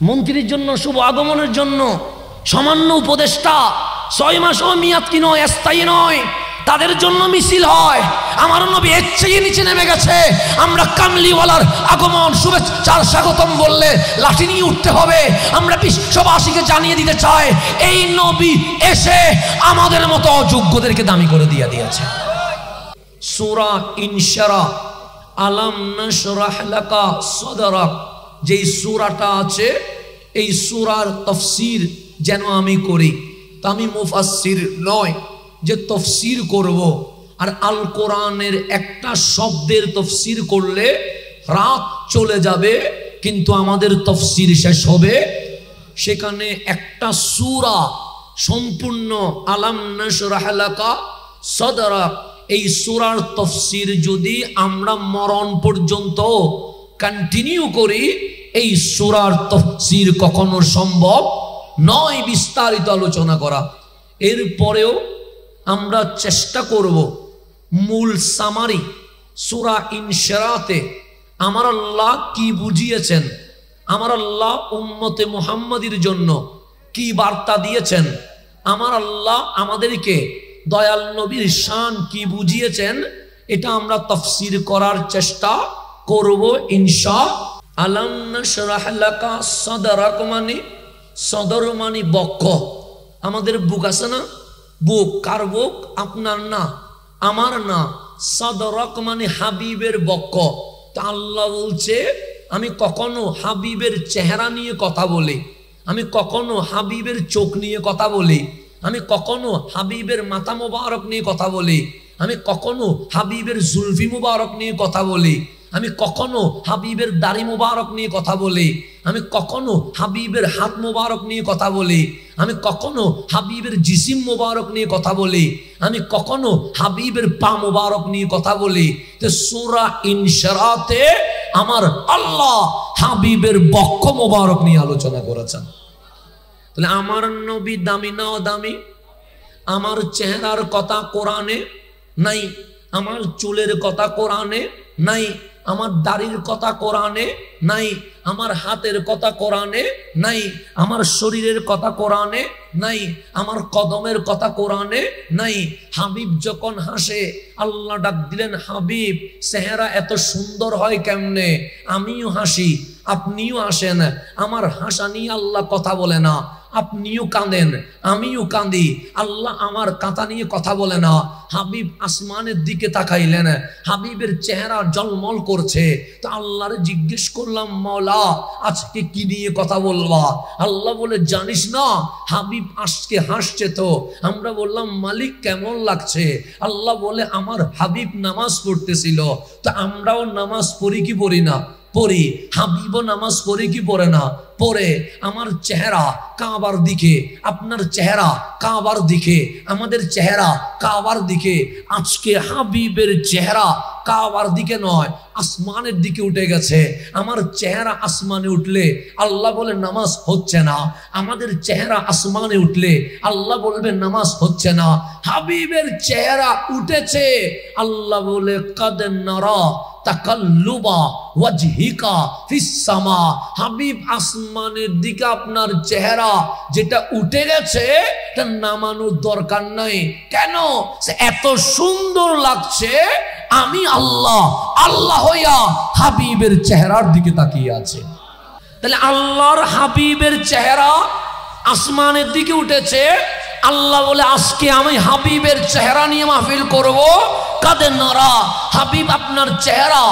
মন্ত্রীর জন্য, শুভ আগমনের জন্য সামান্য উপদেষ্টা 6 মাসও মেয়াদ কি নয়, স্থায়ী নয়, তাদের জন্য মিছিল হয়। আমার নবী এর চেয়ে নিচে নেমে গেছে। আমরা কামলিওয়ালার আগমন, শুভেচ্ছার স্বাগতম বললে লাঠি নিয়ে উঠতে হবে। আমরা বিশ্ববাসীকে জানিয়ে দিতে চাই, এই নবী এসে আমাদের মতো অযোগ্যদেরকে দামি করে দিয়েছে। সূরা ইনশিরাহ, আলাম নাশরাহ লাকা সাদরাক, যেই সূরাটা আছে, এই সূরার তাফসীর যেন আমি করি। তা আমি মুফাসসির নয় যে তাফসীর করব। আর আল কোরআনের একটা শব্দের তাফসীর করলে রাত চলে যাবে, কিন্তু আমাদের তাফসীর শেষ হবে। সেখানে একটা সূরা সম্পূর্ণ আলাম নাশরাহ লাকা সাদরাক, এই সূরার তাফসীর যদি আমরা মরণ পর্যন্ত কন্টিনিউ করি, এই সূরার তাফসীর কখনো সম্ভব নয় বিস্তারিত আলোচনা করা। এরপরেও আমরা চেষ্টা করব মূল সামারি সূরা ইনশিরাহতে আমার আল্লাহ কি বুঝিয়েছেন, আমার আল্লাহ উম্মতে মুহাম্মাদির জন্য কি বার্তা দিয়েছেন, আমার আল্লাহ আমাদেরকে দয়াল নবীর শান কি বুঝিয়েছেন, এটা আমরা তাফসীর করার চেষ্টা করব ইনশাআল্লাহ। আলাম নাশরাহ লাকা সাদরাক মানে সদর মানে বক্ষ, আমাদের বুক আছে না, বুক। কার বুক? আপনার না, আমার না। সাদরাক মানে হাবিবের বক্ষ। তা আল্লাহ বলছে, আমি কখনো হাবিবের চেহারা নিয়ে কথা বলি, আমি কখনো হাবিবের চোখ নিয়ে কথা বলি, আমি কখনো হাবিবের মাথা মোবারক নিয়ে কথা বলি, আমি কখনো হাবিবের জুলফি মুবারক নিয়ে কথা বলি, আমি কখনো হাবিবের দাড়ি মুবারক নিয়ে কথা বলি, আমি কখনো হাবিবের হাত মুবারক নিয়ে কথা বলি, আমি কখনো হাবিবের জিসিম মুবারক নিয়ে কথা বলি, আমি কখনো হাবিবের পা মুবারক নিয়ে কথা বলি। তো সূরা ইনশিরাহতে আমার আল্লাহ হাবিবের বক্ষ মুবারক নিয়ে আলোচনা করেছেন। তাহলে আমার নবী দামি না দামি? আমার চেহারার কথা কোরআনে নাই, আমার চুলের কথা কোরআনে নাই, আমার দাড়ির কথা কোরআনে নাই, আমার হাতের কথা কোরআনে নাই, আমার শরীরের কথা কোরআনে নাই, আমার কদমের কথা কোরআনে নাই। হাবিব যখন হাসে আল্লাহ ডাক দিলেন, হাবিব চেহারা এত সুন্দর হয় কেমনে? আমিও হাসি, আপনিও হাসেন, আমার হাসা নিয়ে আল্লাহ কথা বলে না। আপনিও কাঁদেন, আমিও কাঁদি, আল্লাহ আমার কাঁথা নিয়ে কথা বলে না। হাবিব আসমানের দিকে তাকাইলেন, হাবিবের চেহারা জলমল করছে। তো আল্লাহরে জিজ্ঞেস করলাম, মওলা আজকে কি নিয়ে কথা বলবা? আল্লাহ বলে, জানিস না হাবিব আজকে হাসছে। তো আমরা বললাম, মালিক কেমন লাগছে? আল্লাহ বলে, আমার হাবিব নামাজ পড়তেছিল। তো আমরাও নামাজ পড়ি কি পড়ি না? পড়ি। হাবিবও নামাজ পড়ে কি পড়ে না? পড়ে। আমার চেহারা কাবার দিকে, আপনার চেহারা কাবার দিকে, আমাদের চেহারা কাবার দিকে। আজকে হাবিবের চেহারা কাবার দিকে নয়, আসমানের দিকে উঠে গেছে। আমার চেহারা আসমানে উঠলে আল্লাহ বলে নামাজ হচ্ছে না, আমাদের চেহারা আসমানে উঠলে আল্লাহ বলবে নামাজ হচ্ছে না। হাবিবের চেহারা উঠেছে, আল্লাহ বলে কাদ নারা তাকাল্লুবা ওয়াজহিকা ফিস সামা। হাবিব আসমানের দিকে আপনার চেহারা যেটা উঠে গেছে, এটা নামানোর দরকার নাই। কেন? এত সুন্দর লাগছে। আমি আল্লাহ, আল্লাহ হইয়া হাবিবের চেহারার দিকে তাকিয়ে আছে। তাহলে আল্লাহর হাবিবের চেহারা আসমানের দিকে উঠেছে। আল্লাহ বলে, আজকে আমি হাবিবের চেহারা নিয়ে মাহফিল করব। কাদে নারা, হাবিব আপনার চেহারা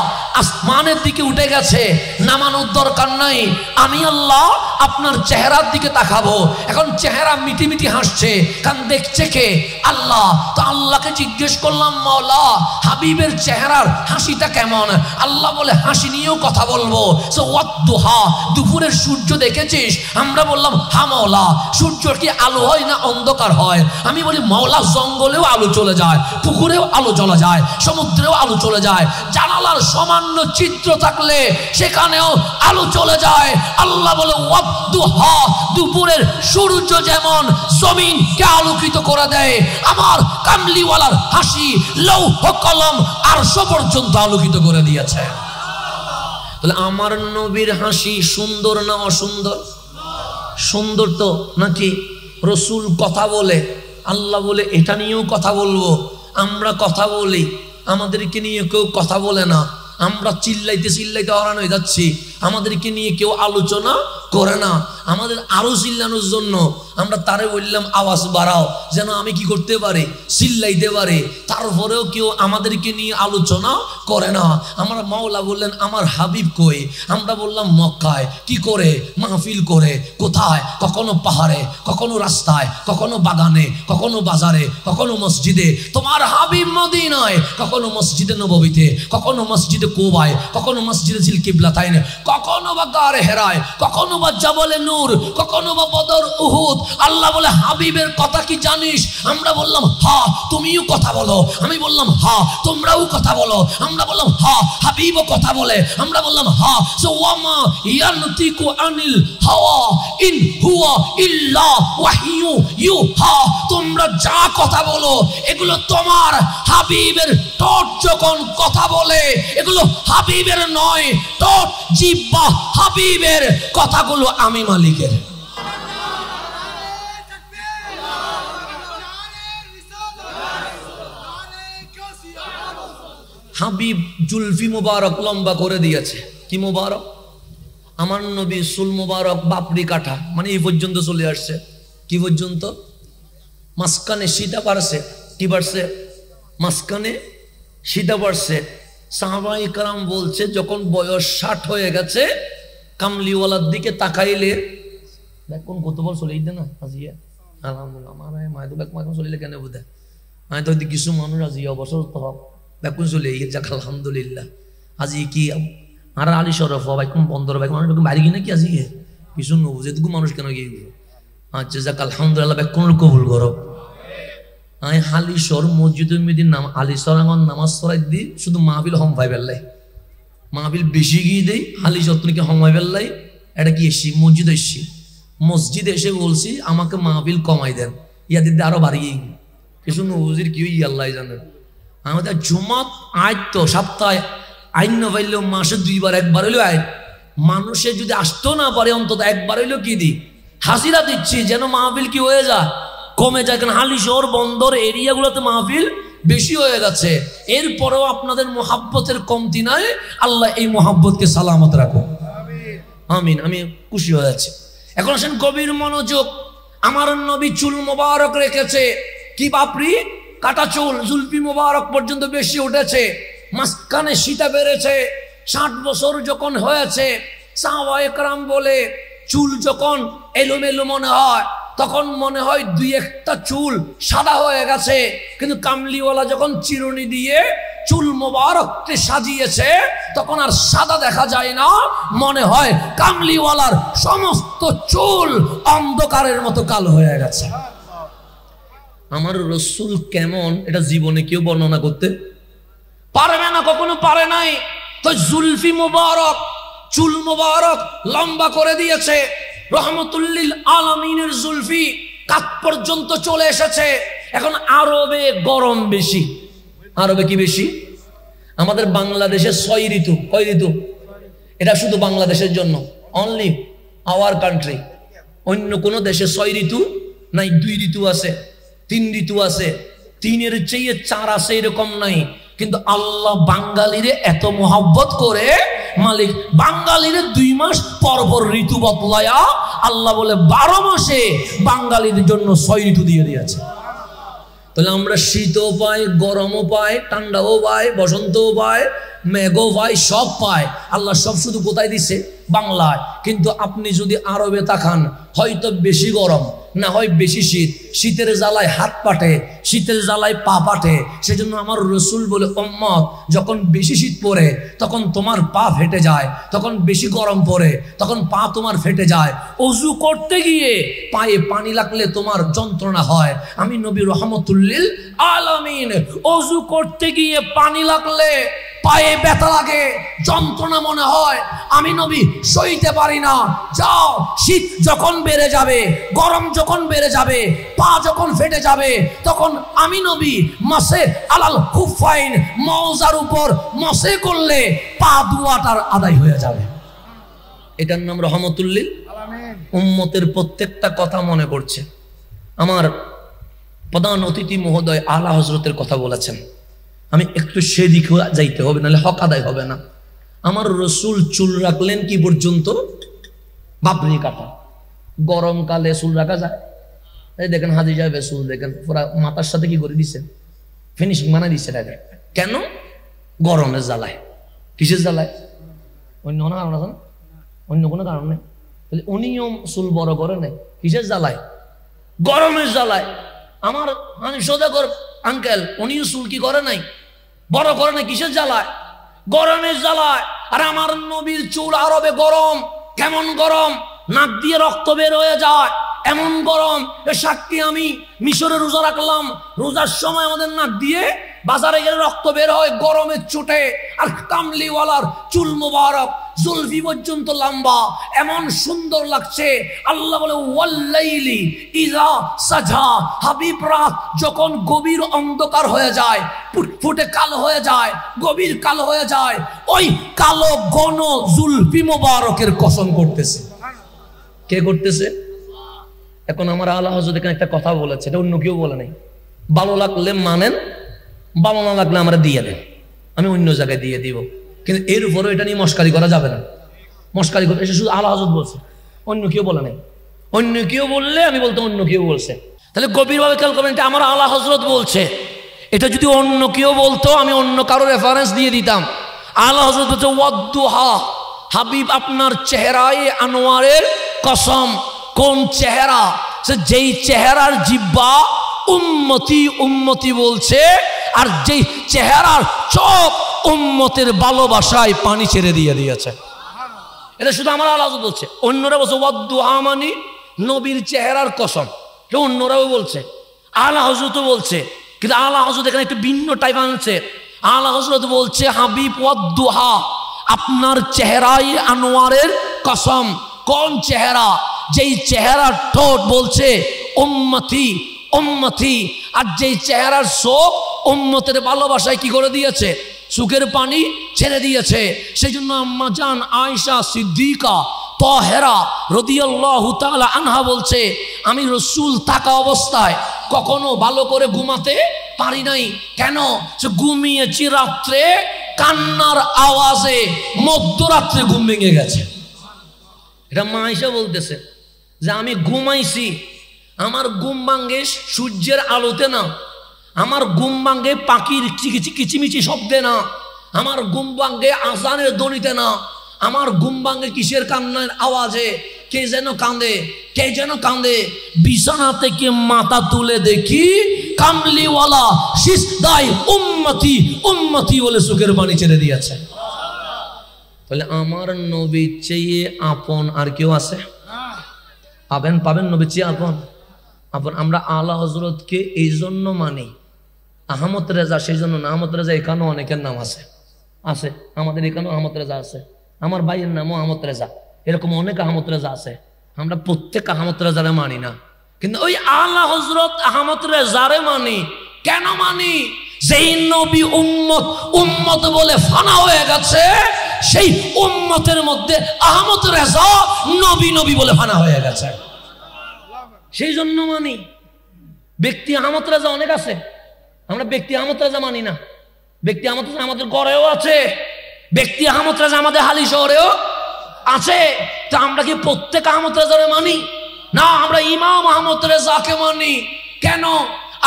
আসমানের দিকে উঠে গেছে, নামানোর দরকার নাই। আমি আল্লাহ আপনার চেহারার দিকে তাকাবো। এখন চেহারা মিটি মিটি হাসছে, কারণ দেখছে কে? আল্লাহ। তো আল্লাহকে জিজ্ঞেস করলাম, মাওলা হাবিবের চেহারার হাসিটা কেমন? আল্লাহ বলে, হাসি নিয়েও কথা বলবো। সো ওয়াদ্দুহা, দুপুরের সূর্য দেখেছিস? আমরা বললাম, হ্যাঁ মাওলা। সূর্য কি আলো হয় না অন্ধকার হয়? আমি বলি, মাওলা জঙ্গলেও আলো চলে যায়, পুকুরেও আলো চলে যায়, সমুদ্রেও আলো চলে যায়, জানালার সামান্য চিত্র থাকলে সেখানেও আলো চলে যায়। আল্লাহ বলে, ওয়াদ্দুহা, দুপুরের সূর্য যেমন জমিনকে আলোকিত করে দেয়, আমার কামলিওয়ালার হাসি লৌহ কলম আরশ পর্যন্ত আলোকিত করে দিয়েছে। তাহলে আমার নবীর হাসি সুন্দর না অসুন্দর? সুন্দর তো নাকি? রসুল কথা বলে, আল্লাহ বলে এটা নিয়েও কথা বলবো। আমরা কথা বলি, আমাদেরকে নিয়ে কেউ কথা বলে না। আমরা চিল্লাইতে চিল্লাইতে হরান হয়ে যাচ্ছি, আমাদেরকে নিয়ে কেউ আলোচনা করে না। আমাদের আরো চিল্লানোর জন্য আমরা তারে বললাম আওয়াজ বাড়াও, যেন আমি কি করতে পারি, চিল্লাইতে পারি। তারপরেও কেউ আমাদেরকে নিয়ে আলোচনা করে না। আমার মাওলা বললেন আমার হাবিব কই? আমরা বললাম মক্কায়। কি করে? মাহফিল করে। কোথায়? কখনো পাহাড়ে, কখনো রাস্তায়, কখনো বাগানে, কখনো বাজারে, কখনো মসজিদে। তোমার হাবিব মদিনায়, কখনো মসজিদে নববীতে, কখনো মসজিদে কুবায়, কখনো মসজিদে জিল কিবলাতাইন, কখনো বা গারে হেরায়, কখনো বা জাবলে নূর, কখনো বা বদর উহুদ। আল্লাহ বলে হাবিবের কথা কি জানিস? আমরা বললাম হ্যাঁ। তুমিও কথা বলো। আমি বললাম হ্যাঁ। তোমরাও কথা বলো। আমরা বললাম হ্যাঁ। হাবিবও কথা বলে। আমরা বললাম হ্যাঁ। সো ওয়ামা ইয়ানতিকু আনিল হাওয়া ইন হুয়া ইল্লা ওয়াহয়ু ইউহা। তোমরা যা কথা বলো এগুলো তোমার হাবিবের ঠোঁট যখন কথা বলে এগুলো হাবিবের নয়। ঠোঁট জিহ্বা হাবিবের, কথাগুলো আমি মালিকের। হাবিব জুলফি মুবারক লম্বা করে দিয়েছে। কি মুবারক? আমার নবী সুল মুবারক বাপরি কাঠা, মানে এই পর্যন্ত চলে আসছে। কি পর্যন্ত? মাঝখানে সীতা পারছে। কি পারছে? মাঝখানে সীতা পারছে। সাহাবায়ে কেরাম বলছে যখন বয়স 60 হয়ে গেছে, কামলিওয়ালার দিকে তাকাইলে কোন কত বল চলে না আজিয়া আলহামদুলিল্লাহ আমার মায়ের ব্যাক মাখন চলিলে কেন বোধা আমি তো কিছু মানুষ আজি অবসর তো ব্যাকুন চলে যাক আলহামদুলিল্লাহ। আজি কি আর আলী শরফ বাইকুন বন্দর বাইক মানুষ বাড়ি কিনা কি আজি কিছু নবুঝে এটুকু মানুষ কেন গিয়ে আচ্ছা যাক আলহামদুলিল্লাহ ব্যাকুন কবুল করো। আমি হালিশর মসজিদের মেয়েদের নাম আলিশর আমার নামাজ পড়াই দিই, শুধু মাহফিল হম ভাই বেল্লাই মাহফিল বেশি গিয়ে দেই। হালিশর তুমি কি হমাই বেল্লাই এটা কি এসছি মসজিদে এসছি, মসজিদে এসে বলছি আমাকে মাহফিল কমাই দেন, ইয়া দিদি আরো বাড়িয়ে কিছু নবুজির কি আল্লাহ জানেন। আমাদের জুমাত আয় তো সপ্তাহে আইন না পাইলেও মাসে 2 বার 1 বার হইলেও আইন। মানুষে যদি আসতেও না পারে অন্তত 1 বার হইলেও কি দিই হাজিরা দিচ্ছি, যেন মাহফিল কি হয়ে যায় কমে যায়। কারণ হালিশহর বন্দর এরিয়াগুলোতে মাহফিল বেশি হয়ে গেছে। এরপরেও আপনাদের মোহাব্বতের কমতি নাই। আল্লাহ এই মোহাব্বতকে সালামত রাখো, আমিন। আমি খুশি হয়ে যাচ্ছি। এখন আসেন গভীর মনোযোগ। আমার নবী চুল মোবারক রেখেছে। কি বাপরি কাটা চুল, জুলফি মোবারক পর্যন্ত বেশি উঠেছে, মাঝখানে সীতা বেড়েছে। 60 বছর যখন হয়েছে, সাহাবায়ে কেরাম বলে চুল যখন এলোমেলো মনে হয় তখন মনে হয় 2-1টা চুল সাদা হয়ে গেছে, কিন্তু কামলিওয়ালা যখন চিরুনি দিয়ে চুল মোবারককে সাজিয়েছে তখন আর সাদা দেখা যায় না, মনে হয় কামলিওয়ালার সমস্ত চুল অন্ধকারের মতো কালো হয়ে গেছে। আমার রসুল কেমন এটা জীবনে কেউ বর্ণনা করতে পারবে না, কখনো পারে নাই। তো জুলফি মোবারক, চুল মোবারক লম্বা করে দিয়েছে। রহমতুল্লিল আলামিনের জুলফি কাত পর্যন্ত চলে এসেছে। এখন আরবে গরম বেশি। আরবে কি বেশি? আমাদের বাংলাদেশে 6 ঋতু। কয় ঋতু? এটা শুধু বাংলাদেশের জন্য, অনলি আওয়ার কান্ট্রি। অন্য কোন দেশে 6 ঋতু নাই, 2 ঋতু আছে, 3 ঋতু আছে, 3-এর চেয়ে 4 আছে এরকম নাই। কিন্তু আল্লাহ বাঙালিরে এত মোহাব্বত করে মালিক বাঙালিরে 2 মাস পর পর ঋতু বদলায়া আল্লাহ বলে 12 মাসে বাঙালিদের জন্য 6 ঋতু দিয়ে দিয়েছে। তাহলে আমরা শীতও পাই, গরমও পাই, ঠান্ডাও পাই, বসন্তও পাই, মেঘও পাই, সব পাই। আল্লাহ সব শুধু কোথায় দিছে? বাংলায়। কিন্তু আপনি যদি আরবে তাকান, হয়তো বেশি গরম, না হয় বেশি শীত। শীতের জ্বালায় হাত পাটে, শীতের জ্বালায় পা পাটে। সেজন্য আমার রসুল বলে উম্মত যখন বেশি শীত পড়ে তখন তোমার পা ফেটে যায়, তখন বেশি গরম পড়ে তখন পা তোমার ফেটে যায়। অজু করতে গিয়ে পায়ে পানি লাগলে তোমার যন্ত্রণা হয়। আমি নবী রহমতুল্লিল আলামিন অজু করতে গিয়ে পানি লাগলে পায়ে ব্যথা লাগে, যন্ত্রণা মনে হয়, আমি নবী সইতে পারি না। যাও, শীত যখন বেড়ে যাবে, গরম যখন বেড়ে যাবে, পা যখন ফেটে যাবে, তখন আমি নবী মাসে আলাল খুফাইন, মওজার উপর মসে করলে পা দুয়াটার আদায় হয়ে যাবে। এটার নাম রহমতুল্লিল আলামিন। উম্মতের প্রত্যেকটা কথা মনে করছে। আমার প্রধান অতিথি মহোদয় আলা হজরতের কথা বলেছেন, আমি একটু সেদিকে যাইতে হবে, নাহলে হক আদায় হবে না। আমার রসুল চুল রাখলেন কি পর্যন্ত? বাবরি কাটা। গরমকালে চুল রাখা যায়? এই দেখেন হাজি সাহেবের চুল দেখেন পুরা মাথার সাথে কি করে দিচ্ছেন, ফিনিশিং বানাই দিচ্ছে তাকে। কেন? গরমের জ্বালায়। কিসের জ্বালায়? অন্য কোনো কারণ আছে না? অন্য কোনো কারণ নেই। উনিও চুল বড় করে নেই, কিসের জ্বালায়? গরমের জ্বালায়। আমার সদাগর আঙ্কেল উনিও চুল কি করে নাই, বড় করে নাই, কিসের জ্বালায়? গরমের জ্বালায়। আর আমার নবীর চুল আরবে গরম। কেমন গরম? নাক দিয়ে রক্ত বের হয়ে যায়, এমন গরম। এ সাক্ষী আমি মিশরে রোজা রাখলাম, রোজার সময় আমাদের নাক দিয়ে বাজারে গেলে রক্ত বের হয় গরমের চোটে। আর কামলিওয়ালার চুল মোবারক জুলফি পর্যন্ত লম্বা, এমন সুন্দর লাগছে। আল্লাহ বলে ওয়াল্লাইলি ইযা সাজা, হাবিব রাত যখন গভীর অন্ধকার হয়ে যায়, ফুটফুটে কালো হয়ে যায়, গভীর কালো হয়ে যায়, ওই কালো ঘন জুলফি মোবারকের কসম করতেছে। কে করতেছে? এখন আমার আলা হযরত এখানে একটা কথা বলেছে, এটা অন্য কেউ বলে নাই। ভালো লাগলে মানেন, ভালো না লাগলে আমরা দিয়ে দেন, আমি অন্য জায়গায় দিয়ে দিব। কিন্তু এর উপরও এটা নিয়ে মস্কারি করা যাবে না। মস্কারি করে এসে শুধু আলা হযরত বলছে, অন্য কেউ বলে নাই। অন্য কেউ বললে আমি বলতাম অন্য কেউ বলছে। তাহলে গভীরভাবে খেয়াল করবেন, এটা আমার আলা হযরত বলছে। এটা যদি অন্য কেউ বলতো আমি অন্য কারো রেফারেন্স দিয়ে দিতাম। আলা হযরত বলছে ওয়াদ্দুহা, হাবিব আপনার চেহারায় আনোয়ারের কসম। কোন চেহারা? যেই চেহারার জিহ্বা উম্মতি উম্মতি বলছে, আর যেই চেহারার চোখ উম্মতের ভালোবাসায় পানি ছেড়ে দিয়ে দিয়েছে। এটা শুধু আমার আলা হযরত বলছে। অন্যরা বলছে ওয়াদ্দুহা মানে নবীর চেহারার কসম, কেউ অন্যরাও বলছে, আলা হযরতও বলছে। কিন্তু আলা হযরত এখানে একটু ভিন্ন টাইপ আনছে। আলা হযরত বলছে হাবিব ওয়াদ্দুহা, আপনার চেহারায় আনোয়ারের কসম। কোন চেহারা? যেই চেহারার ঠোঁট বলছে উম্মতি উম্মতি, আর যেই চেহারার চোখ উম্মতের ভালোবাসায় কি করে দিয়েছে? চোখের পানি ছেড়ে দিয়েছে। সেই জন্য আম্মা জান আয়েশা সিদ্দিকা তাহেরা রাদিয়াল্লাহু তাআলা আনহা বলছে, আমি রাসূল থাকা অবস্থায় কখনো ভালো করে ঘুমাতে পারি নাই। কেন? সে ঘুমিয়েছি রাত্রে, কান্নার আওয়াজে মধ্যরাত্রে ঘুম ভেঙে গেছে। এটা মা আয়েশা বলতেছে যে আমি ঘুমাইছি, আমার ঘুম ভাঙ্গে সূর্যের আলোতে না, আমার ঘুম ভাঙ্গে পাখির কিচিমিচি শব্দে না, আমার ঘুম ভাঙ্গে আজানের ধ্বনিতে না, আমার ঘুম ভাঙ্গে কিসের কান্নার আওয়াজে। কে যেন কাঁদে, কে যেন কাঁদে। বিছানা থেকে মাথা তুলে দেখি কামলিওয়ালা সিজদায় উম্মতি উম্মতি বলে চোখের পানি ছেড়ে দিয়েছে। তাহলে আমার নবীর চেয়ে আপন আর কেউ আছে? পাবেন নবীর চেয়ে আপন। আমরা আলা হযরতকে এই জন্য মানি, আহমদ রেজা সেই জন্য না। আহমদ রেজা এখানেও অনেকের নাম আছে, আমাদের এখানেও আহমদ রেজা আছে, আমার ভাইয়ের নামও আহমদ রেজা, এরকম অনেক আহমদ রেজা আছে। আমরা প্রত্যেক আহমদ রেজারে মানি না, কিন্তু ওই আলা হযরত আহমদ রেজারে মানি। কেন মানি? যেই নবী উম্মত উম্মত বলে ফানা হয়ে গেছে, সেই উম্মতের মধ্যে আহমদ রেজা নবী নবী বলে ফানা হয়ে গেছে, সেই জন্য মানি। ব্যক্তি আহমদ রেজা অনেক আছে, আমরা ব্যক্তি আহমদ রেজা মানি না। ব্যক্তি আহমদ রেজা আমাদের ঘরেও আছে, ব্যক্তি আহমদ রেজা আমাদের হালি শহরেও আছে। তা আমরা কি প্রত্যেক আহমদ রেজারে মানি? না, আমরা ইমাম আহমদ রেজাকে মানি। কেন?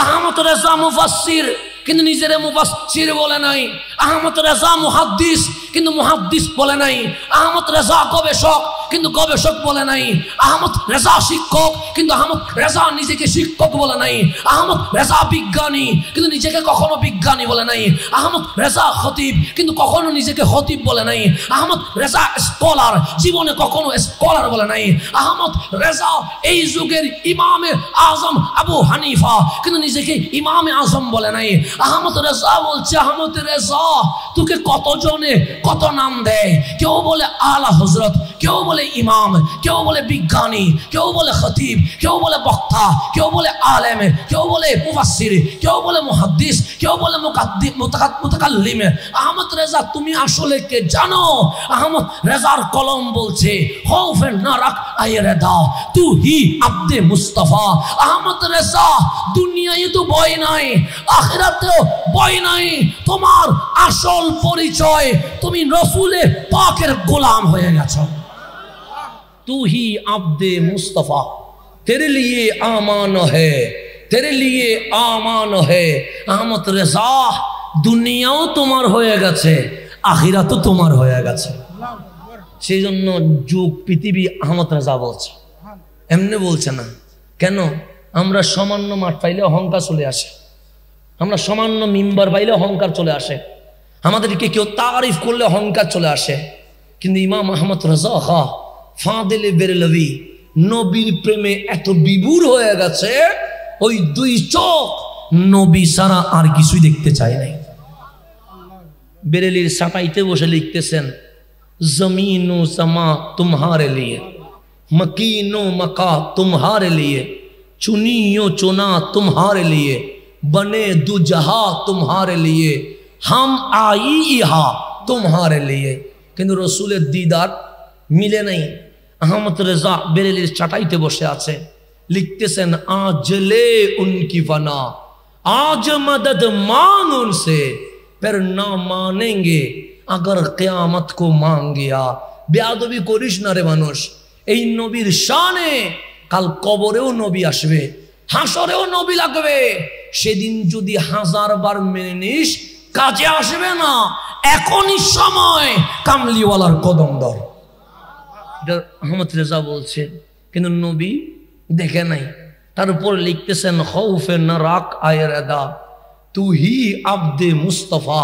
আহমদ রেজা মুফাসসির, কিন্তু নিজের মুফাসসির বলে নাই। আহমদ রেজা মুহাদ্দিস, কিন্তু মুহাদ্দিস বলে নাই। আহমদ রেজা গবেষক, কিন্তু গবেষক বলে নাই। আহমদ রেজা শিক্ষক, কিন্তু আহমদ রেজা নিজেকে শিক্ষক বলে নাই। আহমদ রেজা বিজ্ঞানী, কিন্তু নিজেকে কখনো বিজ্ঞানী বলে নাই। আহমদ রেজা খতিব, কিন্তু কখনো নিজেকে খতিব বলে নাই। আহমদ রেজা স্কলার, জীবনে কখনো স্কলার বলে নাই। আহমদ রেজা এই যুগের ইমামে আজম আবু হানিফা, কিন্তু নিজেকে ইমামে আজম বলে নাই। আহমদ রেজা বলছে আহমদ রেজা তোকে কতজনে কত নাম দেয়, কেউ বলে আলা হযরত, কেউ বলে ইমাম, কেউ বলে বিজ্ঞানী, কেউ বলে খতিব, কেউ বলে বক্তা, কেউ বলে আলেম, কেউ বলে মুফাসসির, কেউ বলে মুহাদ্দিস, কেউ বলে মুতাকাল্লিম। আহমদ রেজা তুমি আসলে কে জানো? আহমদ রেজার কলম বলছে খৌফে না রাখ আয়ে রেদা তু হি আব্দে মুস্তাফা। আহমদ রেজা দুনিয়ায় তো ভয় নাই, আখিরাতেও ভয় নাই। তোমার আসল পরিচয় তুমি রাসূলে পাকের গোলাম হয়ে গেছো। तू ही अब्दे मुस्तफा, तेरे लिए आमान है, तेरे लिए आमान है। আহমদ রেজা দুনিয়াও তোমার হয়ে গেছে, আখিরাতও তোমার হয়ে গেছে। সেই জন্য যুগ পৃথিবী আহমদ রেজা বলছে, এমনি বলছে না। কেন? আমরা সামান্য মাঠ পাইলে অহংকার চলে আসে, আমরা সামান্য মিম্বার পাইলে অহংকার চলে আসে, আমাদেরকে কেউ তারিফ করলে অহংকার চলে আসে। কিন্তু ইমাম আহমদ রেজা খা ফাদেলে বেরেলভি নবীর প্রেমে এত বিভোর হয়ে গেছে, ওই দুই চোখ নবী ছাড়া আর কিছুই দেখতে চায় নাই। বেরেলির সাটাইতে বসে লিখতেছেন জমিন ও সমা तुम्हारे लिए, मकीनो मका तुम्हारे लिए, चुनियो चुना तुम्हारे लिए, बने दो जहां तुम्हारे लिए, हम आई इहा तुम्हारे लिए। কিন্তু রসুলের দিদার মিলে নাই। আহমদ রেজা বেরেলির চাটাইতে বসে আছে, লিখতেছেন आज ले उनकी फना, आज मदद मांग उनसे, फिर ना मानेंगे अगर क़यामत को मांग गया। বেয়াদবি করিস না রে মানুষ, এই নবীর শানে কাল কবরেও নবী আসবে, হাসরেও নবী লাগবে। সেদিন যদি 1000 বার মেনে নিস কাজে আসবে না, এখনই সময় কামলিওয়ালার কদম ধর। এটা আহমদ রেজা বলছে, কিন্তু নবী দেখে নাই। তার উপর লিখতেছেন খৌফে না রাখ আয়ে রেদা তু হি আব্দে মুস্তফা,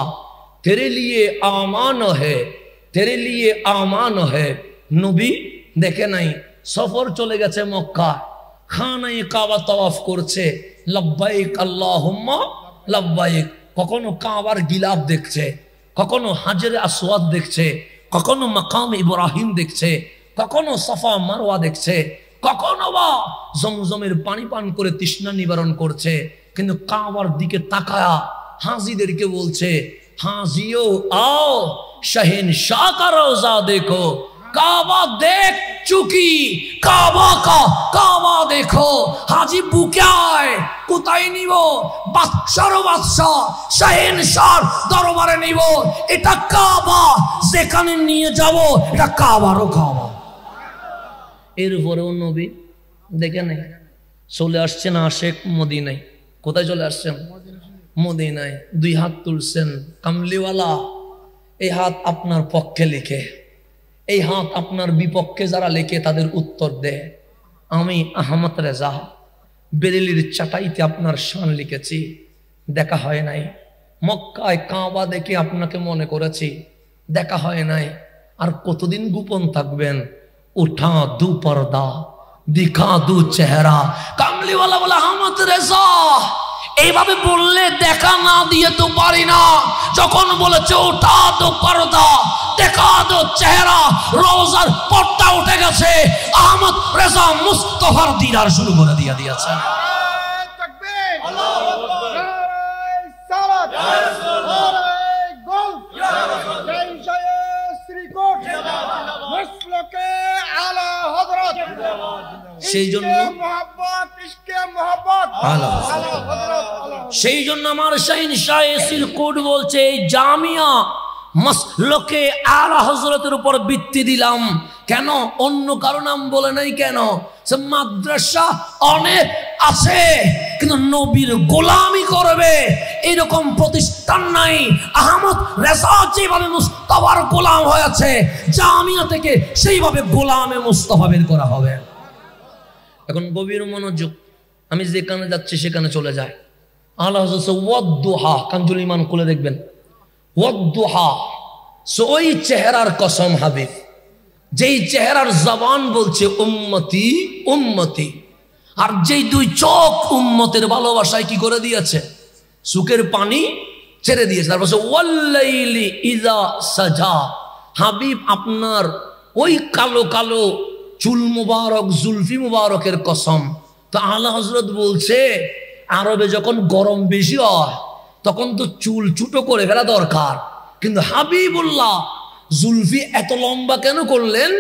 তেরে লিয়ে আমান হে, তেরে লিয়ে আমান হে। নবী দেখে নাই, সফর চলে গেছে মক্কা, খানায়ে কাবা তাওয়াফ করছে, লব্বাইক আল্লাহুম্মা লব্বাইক। কখনো কাবার গিলাফ দেখছে, কখনো হাজরে আসওয়াদ দেখছে, কখনো মাকাম ইব্রাহিম দেখছে, কখনো সাফা মারওয়া দেখছে, কখনো বা জমজমের পানি পান করে তৃষ্ণা নিবারণ করছে। কিন্তু কাবার দিকে তাকায়া হাজিদেরকে বলছে হাজিও आओ शहनशाह का रोजा देखो, काबा देख चुकी काबा का काबा देखो। हाजी বুকে আয়, কোথায় নিব? বাদশার বাদশা শাহেনশাহর দরবারে নিব। এটা কাবা, যেখানে নিয়ে যাব এটা কাবারও কাবা। এরপরেও নবী দেখে নাই, চলে আসছেন আশেক মদিনায়। কোথায় চলে আসছেন? মদিনায়। 2 হাত তুলছেন, কামলিওয়ালা এই হাত আপনার পক্ষে লিখে, এই হাত আপনার বিপক্ষে যারা লিখে তাদের উত্তর দেয়। আমি আহমদ রেজা বেরেলির চাটাইতে আপনার শান লিখেছি, দেখা হয় নাই। মক্কায় কাবা দেখে আপনাকে মনে করেছি, দেখা হয় নাই। আর কতদিন গোপন থাকবেন? উঠা দু পর্দা, দিখা দু চেহারা। কামলিওয়ালা বলে আহমদ রেজা এইভাবে বললে দেখা না দিয়ে তো পারি না। যখন বলেছে উঠা দো পর্দা, দেখা দো চেহারা, রোজার পর্দা উঠে গেছে। আহমদ রেজা মুস্তাফার দিদার শুরু করে দিয়েছে। সেই জন্য আমার শাহিনশাহ সিরকুট বলছে এই জামিয়া মাসলকে আলা হযরতের উপর ভিত্তি দিলাম। কেন? অন্য কারো নাম বলে নাই কেন? সে মাদ্রাসা অনেক আছে, কিন্তু নবীর গোলামি করবে এরকম প্রতিষ্ঠান নাই। আহমদ রেজা যেভাবে মুস্তাফার গোলাম হয়েছে, জামিয়া থেকে সেইভাবে গোলামে মুস্তাফা বের করা হবে। এখন গভীর মনোযোগ, আমি যেখানে যাচ্ছি সেখানে চলে যায়। আল্লাহ ওয়াদ্দুহা, কানজুল ইমান খুলে দেখবেন, ওয়াদ্দুহা। ওই চেহারার কসম হাবিব, যেই চেহারার জবান বলছে উম্মতি উম্মতি, আর যেই 2 চোখ উম্মতের ভালোবাসায় কি করে দিয়েছে, চোখের পানি ছেড়ে দিয়েছে। তারপর ওয়াল্লাইলি ইযা সাজা, হাবিব আপনার ওই কালো কালো চুল মুবারক, জুলফি মুবারকের কসম। তো আলা হযরত বলছে আরবে যখন গরম বেশি হয় তখন তো চুল ছোটো করে ফেলা দরকার, কিন্তু হাবিবুল্লাহ জুলফি এত লম্বা কেন করলেন?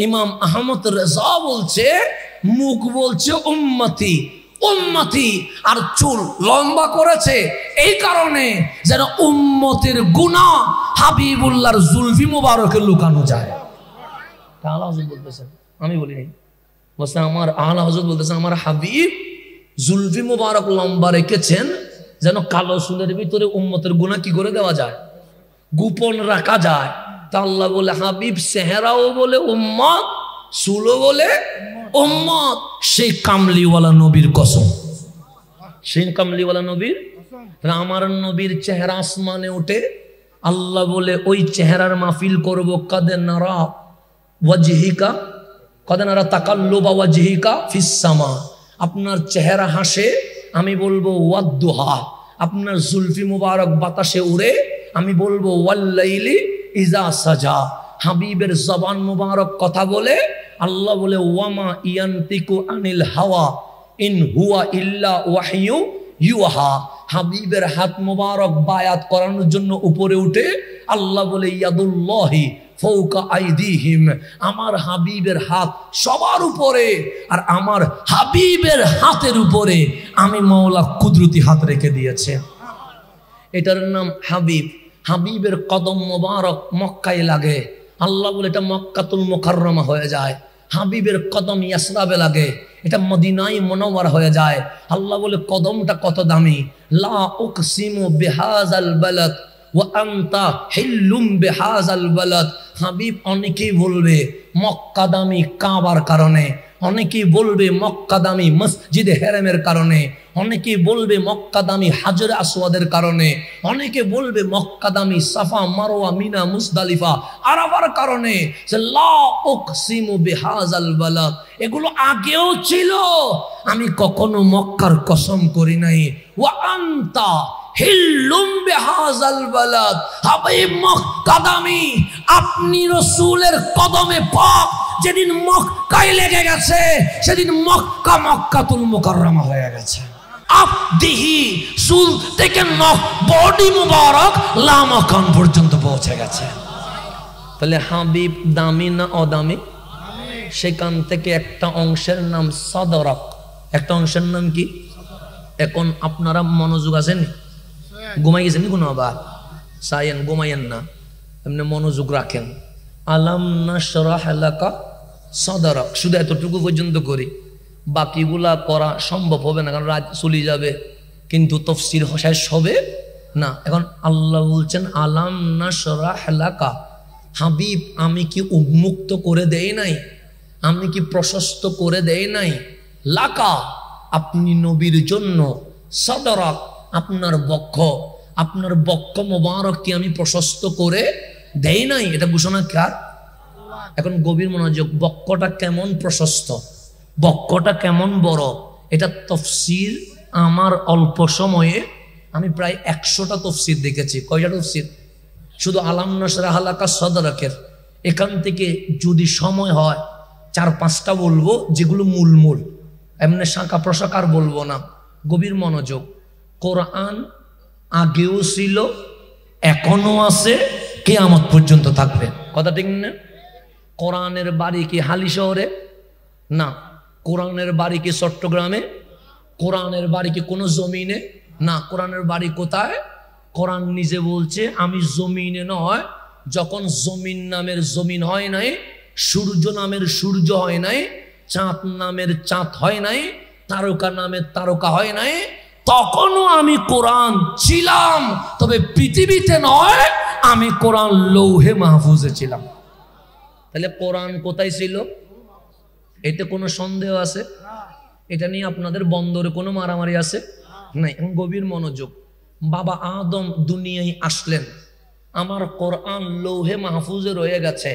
ইমাম আহমদ রেজা বলছে মুখ বলছে উম্মতি উম্মতি, আর চুল লম্বা করেছে এই কারণে যেন উম্মতের গুনাহ হাবিবুল্লাহর জুলফি মুবারকে লুকানো যায়। আলা হযরত বলতেছেন, আমি বলিনি, বলছে আমার আলা হযরত বলতেছেন আমার হাবিব জুলফি মুবারক লম্বা রেখেছেন যেন কালো চুলের ভিতরে উম্মতের গুনাহ কি করে দেওয়া যায়, গোপন রাখা যায়। তা আল্লাহ বলে হাবিব চেহারাও বলে উম্মত, চুলও বলে উম্মত। সেই কামলিওয়ালা নবীর কসম, সেই কামলিওয়ালা নবীর। আমার নবীর চেহারা আসমানে ওঠে, আল্লাহ বলে ওই চেহারার মাহফিল করবো। কাদে নারা ওয়াজহিকা, কাদে নারা তাকাল্লুবা ওয়াজহিকা ফিস সামা, আপনার চেহারা হাসে, আমি বলবো ওয়াদ্দুহা, আপনার জুলফি মুবারক বাতাসে উড়ে, আমি বলবো ওয়াল্লাইলি ইজা সাজা। হাবিবের জবান মুবারক কথা বলে, আল্লাহ বলে ওয়ামা ইয়ান্তিকু আনিল হাওয়া ইন হুয়া ইল্লা ওয়াহয়ু ইউহা। হাবিবের হাত মুবারক বায়াত করানোর জন্য উপরে উঠে, আল্লাহ বলে ইয়াদুল্লাহি ফাওকা আইদিহিম, আমার হাবিবের হাত সবার উপরে, আর আমার হাবিবের হাতের উপরে আমি মাওলা কুদরতি হাত রেখে দিয়েছে। এটার নাম হাবিব। হাবিবের কদম মোবারক মক্কায় লাগে, আল্লাহ বলে এটা মক্কাতুল মুকাররমা হয়ে যায়। হাবিবের কদম ইয়াসরাবে লাগে, এটা মদিনায় মুনাওয়ারা হয়ে যায়। আল্লাহ বলে কদমটা কত দামি, লা উকসিমু বিহাযাল বালাদ ওয়া আনতা হিল্লুম বিহাযাল বালাদ। হাবিব অনেকেই বলবে মক্কা দামি কাবার কারণে, অনেকেই বলবে মক্কা দামি মসজিদে হেরামের কারণে, অনেকেই বলবে মক্কা দামি হাজরে আসওয়াদের কারণে, অনেকে বলবে মক্কা দামি সাফা মারওয়া মিনা মুজদালিফা আরাফার কারণে। লা উকসিমু বিহাযাল বালাদ, এগুলো আগেও ছিল, আমি কখনো মক্কার কসম করি নাই। ওয়া আনতা হিল্লুম বিহাযাল বালাদ, হাবিব মক্কা দামি, আপনি রাসূলের কদমে পাক যেদিন মক্কায় লেগে গেছে সেদিন মক্কা মক্কাতুল মুকাররমা হয়ে গেছে। আবদিহি চুল থেকে নখ বডি মুবারক লামাকান পর্যন্ত পৌঁছে গেছে। তাহলে হাবিব দামি না অদামি? সেখান থেকে একটা অংশের নাম সাদরাক, একটা অংশের নাম কি? এখন আপনারা মনোযোগ আছেন, ঘুমাই গেছেন কোনো আবার সায়েন, ঘুমাইয়েন না, এমনি মনোযোগ রাখেন। আলাম নাশরাহ লাকা সাদরাক, শুধু এতটুকু পর্যন্ত করি, বাকিগুলা করা সম্ভব হবে না, কারণ রাত চলে যাবে, কিন্তু তাফসীর শেষ হবে না। এখন আল্লাহ বলছেন আলাম নাশরাহ লাকা, হাবিব আমি কি উন্মুক্ত করে দেই নাই, আমি কি প্রশস্ত করে দেই নাই, লাকা আপনি নবীর জন্য, সাদরাক আপনার বক্ষ, আপনার বক্ষ মোবারক কি আমি প্রশস্ত করে দেই নাই? এটা ঘোষণা কার? এখন গভীর মনোযোগ, বক্ষটা কেমন প্রশস্ত, বক্ষটা কেমন বড়, এটা তাফসীর আমার অল্প সময়ে আমি প্রায় 100টা তাফসীর দেখেছি। কয়টা তাফসীর? শুধু আলাম নাশরাহ লাকা সাদরাকের। এখান থেকে যদি সময় হয় 4-5টা বলবো, যেগুলো মূল মূল, এমনি শাখা প্রশাখার বলবো না। গভীর মনোযোগ, কোরআন আগেও ছিল, এখনো আছে, কিয়ামত পর্যন্ত থাকবে। কথা ঠিক না? কোরআনের বাড়ি কি হালি শহরে? না। কোরআনের বাড়ি কি চট্টগ্রামে? কোরআনের বাড়ি কি কোনো জমিনে? না। কোরআনের বাড়ি কোথায়? কোরআন নিজে বলছে আমি জমিনে নয়, যখন জমিন নামের জমিন হয় নাই, সূর্য নামের সূর্য হয় নাই, চাঁদ নামের চাঁদ হয় নাই, তারকা নামের তারকা হয় নাই, তখনও আমি কোরআন ছিলাম, তবে পৃথিবীতে নয়, আমি কোরআন লৌহে মাহফুজে ছিলাম। তাহলে কোরআন কোথায় ছিল? এতে কোনো সন্দেহ আছে? এটা নিয়ে আপনাদের বন্দরে কোনো মারামারি আছে? নাই। গভীর মনোযোগ, বাবা আদম দুনিয়ায় আসলেন, আমার কোরআন লৌহে মাহফুজে রয়ে গেছে,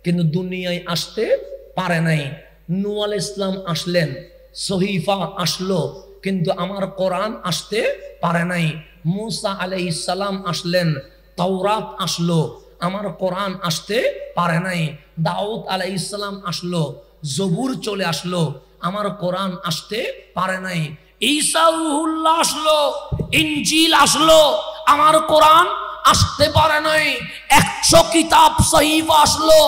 কিন্তু দুনিয়ায় আসতে পারে নাই। নূহ আলাইহিস সালাম আসলেন, সহিফা আসলো, কিন্তু আমার কোরআন আসতে পারে নাই। মুসা আলাইহিস সালাম আসলেন, তাওরাত আসলো, আমার কোরআন আসতে পারে নাই। দাউদ আলাইহিস সালাম আসলো, জবুর চলে আসলো, আমার কোরআন আসতে পারে নাই। ঈসা রূহুল্লাহ আসলো, ইনজিল আসলো, আমার কোরআন আসতে পারে নাই। 100 কিতাব সহিফা আসলো,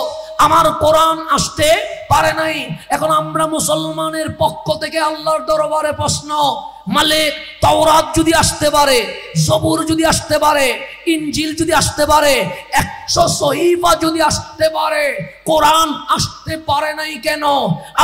আমার কোরআন আসতে পারে নাই। এখন আমরা মুসলমানের পক্ষ থেকে আল্লাহর দরবারে প্রশ্ন, মালিক তাওরাত যদি আসতে পারে, জবুর যদি আসতে পারে, ইনজিল যদি আসতে পারে, 100 সহিফা যদি আসতে পারে, কোরআন আসতে পারে নাই কেন?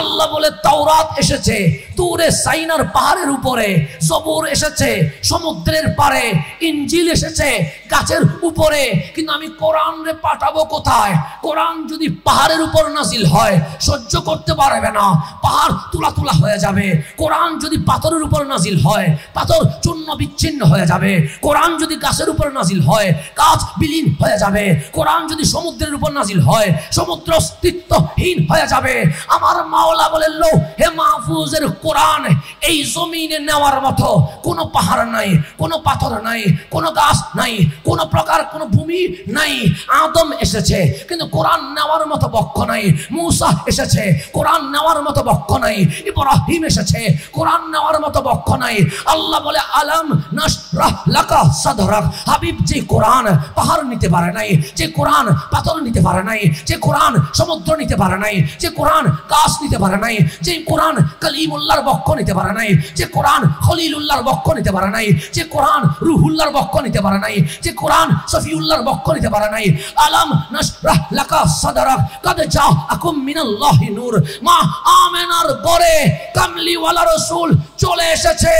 আল্লাহ বলে তাওরাত এসেছে তুরে সাইনার পাহাড়ের উপরে, জবুর এসেছে সমুদ্রের পারে, ইনজিল এসেছে গাছের উপরে, কিন্তু আমি কোরআন রে পাঠাবো কোথায়? কোরআন যদি পাহাড়ের উপর নাজিল হয় সহ্য করতে পারবে না, পাহাড় তুলা তুলা হয়ে যাবে। কোরআন যদি পাথরের উপর নাজিল হয়, পাথর চূর্ণ বিচ্ছিন্ন হয়ে যাবে। কোরআন যদি গাছের উপর নাজিল হয়, গাছ বিলীন হয়ে যাবে। কোরআন যদি সমুদ্রের উপর নাজিল হয়, সমুদ্র অস্তিত্বহীন হয়ে যাবে। আমার মাওলা বলেন, হে মাহফুজের কোরআন এই জমিনে নেওয়ার মতো কোনো পাহাড় নাই, কোনো পাথর নাই, কোনো গাছ নাই, কোনো প্রকার কোনো ভূমি নাই। আদম এসেছে কিন্তু কোরআন নেওয়ার মতো বক্ষ নাই। মুসা এসেছে, কোরআন নেওয়ার মতো বক্ষ নাই। ইব্রাহিম এসেছে, কোরআন নেওয়ার মতো বক্ষ নাই। আল্লাহ বলে, আলাম নাশরাহ লাকা সাদরাক। হাবিব, যে কোরআন পাহাড় নিতে পারে নাই, যে কোরআন পাথর নিতে পারে নাই, যে কোরআন সমুদ্র নিতে পারে নাই, যে কোরআন গাছ নিতে পারে নাই, যে কোরআন কালিমুল্লাহর বক্ষ নিতে পারে নাই, যে কোরআন খলিলুল্লাহর বক্ষ নিতে পারে নাই, যে কোরআন রুহুল্লাহর বক্ষ নিতে পারে নাই, যে কোরআন সফিউল্লাহর বক্ষ নিতে পারে নাই। আলাম নাশরাহ লাকা সাদরাক কাদ জাআকুম মিনাল্লাহি নূর। মা আমেনার ঘরে কামলিওয়ালা রাসূল চলে এসেছে।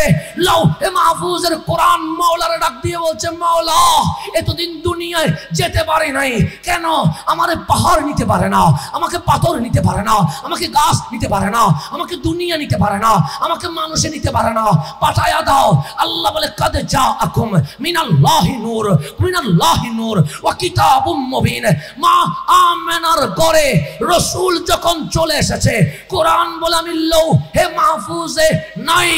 লাউহে মাহফুজের কোরআন মাওলার ডাক দিয়ে বলছে, মাওলা এতদিন দুনিয়ায় যেতে পারি নাই কেন? আমারে পাহাড় নিতে পারে না, আমাকে পাথর নিতে পারে না, আমাকে গাছ নিতে পারে না, আমাকে দুনিয়া নিতে পারে না, আমাকে মানুষে নিতে পারে না, পাঠায়া দাও। আল্লাহ বলে, কাদ জাআকুম মিনাল্লাহি নূর, মিনাল্লাহি নূর ওয়া কিতাবুম মুবিন। মা আমেনার ঘরে রাসূল যখন চলে এসেছে, কোরআন বলে আমি লৌহে মাহফুজে নাই,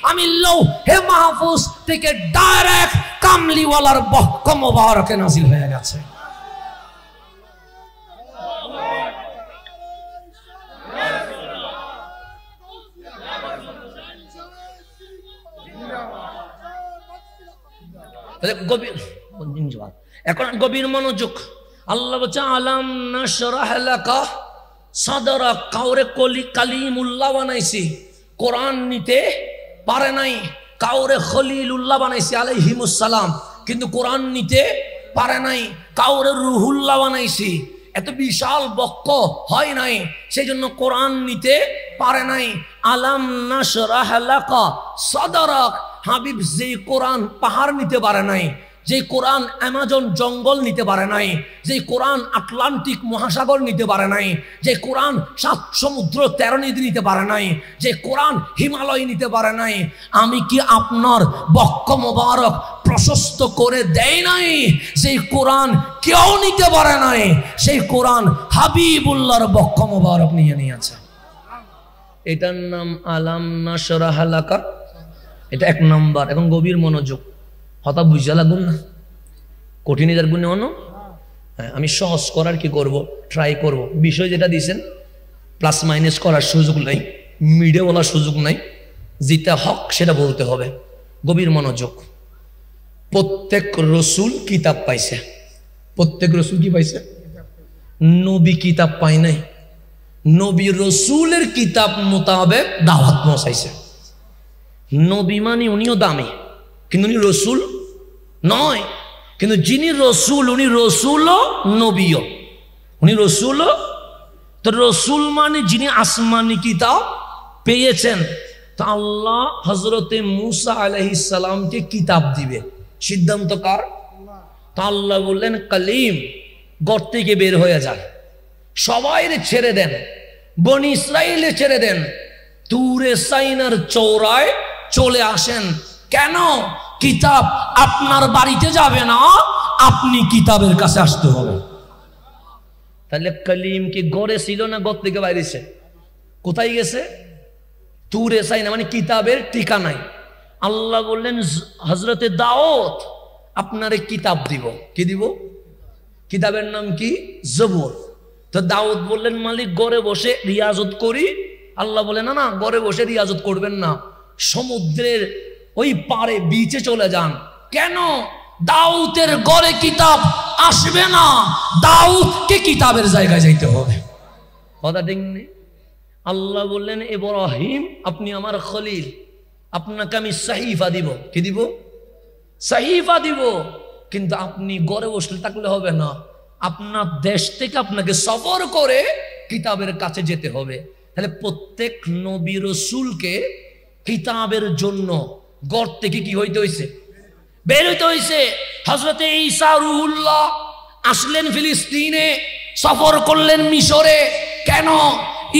আমি লৌহে মাহফুজ থেকে ডাইরেক্ট কামলিওয়ালার বক্ষ মোবারকে নাজিল হয়ে গেছে। এখন গভীর মনোযোগ। আল্লাহ বলছে, আলাম নাশরাহ লাকা সাদরাক। কাউরে কালিমুল্লাহ বানাইছি, কোরআন নিতে পারে নাই। কাউরে খলিলুল্লাহ বানাইছি আলাইহিমুস সালাম, কিন্তু কোরআন নিতে পারে নাই। কাউরে রুহুল্লাহ বানাইছি, এত বিশাল বক্ষ হয় নাই, সেই জন্য কোরআন নিতে পারে নাই। আলাম নাশরাহ লাকা সাদরাক। হাবিব, যে কোরআন পাহাড় নিতে পারে নাই, যে কোরআন অ্যামাজন জঙ্গল নিতে পারে নাই, যে কোরআন আটলান্টিক মহাসাগর নিতে পারে নাই, যে কোরআন 7 সমুদ্র 13 নদী নিতে পারে নাই, যে কোরআন হিমালয় নিতে পারে নাই, আমি কি আপনার বক্ষ মোবারক প্রশস্ত করে দেয় নাই? সেই কোরআন কেউ নিতে পারে নাই, সেই কোরআন হাবিবুল্লাহর বক্ষ মোবারক নিয়ে নিয়েছে। এটার নাম আলাম নাশরাহ লাকা। এটা 1 নম্বর। এখন গভীর মনোযোগ। হতা বুঝা লাগুন না, কঠিন এটার গুণে অন্য। হ্যাঁ, আমি সহজ করার কি করব, ট্রাই করব। বিষয় যেটা দিয়েছেন প্লাস মাইনাস করার সুযোগ নাই, মিডিয়া বলার সুযোগ নাই, যেটা হক সেটা বলতে হবে। গভীর মনোযোগ। প্রত্যেক রসুল কিতাব পাইছে। প্রত্যেক রসুল কি পাইছে? নবী কিতাব পায় নাই। নবী রসুলের কিতাব মোতাবেক দাওয়াত পৌঁছাইছে। নবী মানে উনিও দামি, কিন্তু উনি রসুল নয়। কিন্তু যিনি রসুল, উনি রসুলও নবীও, উনি রসুলও। তো রসুল মানে যিনি আসমানি কিতাব পেয়েছেন। তো আল্লাহ হজরতে মুসা আলাইহিস সালামকে কিতাব দিবে, সিদ্ধান্ত কার? তো আল্লাহ বললেন, কালিম ঘর থেকে বের হয়ে যান, সবাই ছেড়ে দেন, বনি ইসরাইলে ছেড়ে দেন, তুরে সাইনার চৌরায় চলে আসেন। কেন? কিতাব আপনার বাড়িতে যাবে না, আপনি কিতাবের কাছে আসতে হবে। তাহলে কালিম কি ঘরে ছিল না ঘর থেকে বাইরেছে? কোথায় গেছে? তুরে সাইনা, মানে কিতাবের ঠিকানায়। আল্লাহ বললেন হযরতে দাউদ আপনারে কিতাব দিব। কি দিব? কিতাবের নাম কি? জবুর। তো দাউদ বললেন মালিক ঘরে বসে রিয়াজত করি। আল্লাহ বলে না না, ঘরে বসে রিয়াজত করবেন না, সমুদ্রের ওই পারে বিচে চলে যান। কেন? দাউদের ঘরে কিতাব আসবে না, দাউদকে কিতাবের জায়গায় যাইতে হবে। কথা ঠিক নেই? আল্লাহ বললেন ইব্রাহিম আপনি আমার খলিল, আপনাকে আমি সাহিফা দিব। কি দিব? সাহিফা দিব। কিন্তু আপনি ঘরে বসলে থাকলে হবে না, আপনার দেশ থেকে আপনাকে সফর করে কিতাবের কাছে যেতে হবে। তাহলে প্রত্যেক নবী রাসূলকে কিতাবের জন্য ঘর থেকে কি হইতে হইছে? বের হইতে হইছে। হযরতে ঈসা রূহুল্লাহ আসলেন ফিলিস্তিনে, সফর করলেন মিশরে। কেন?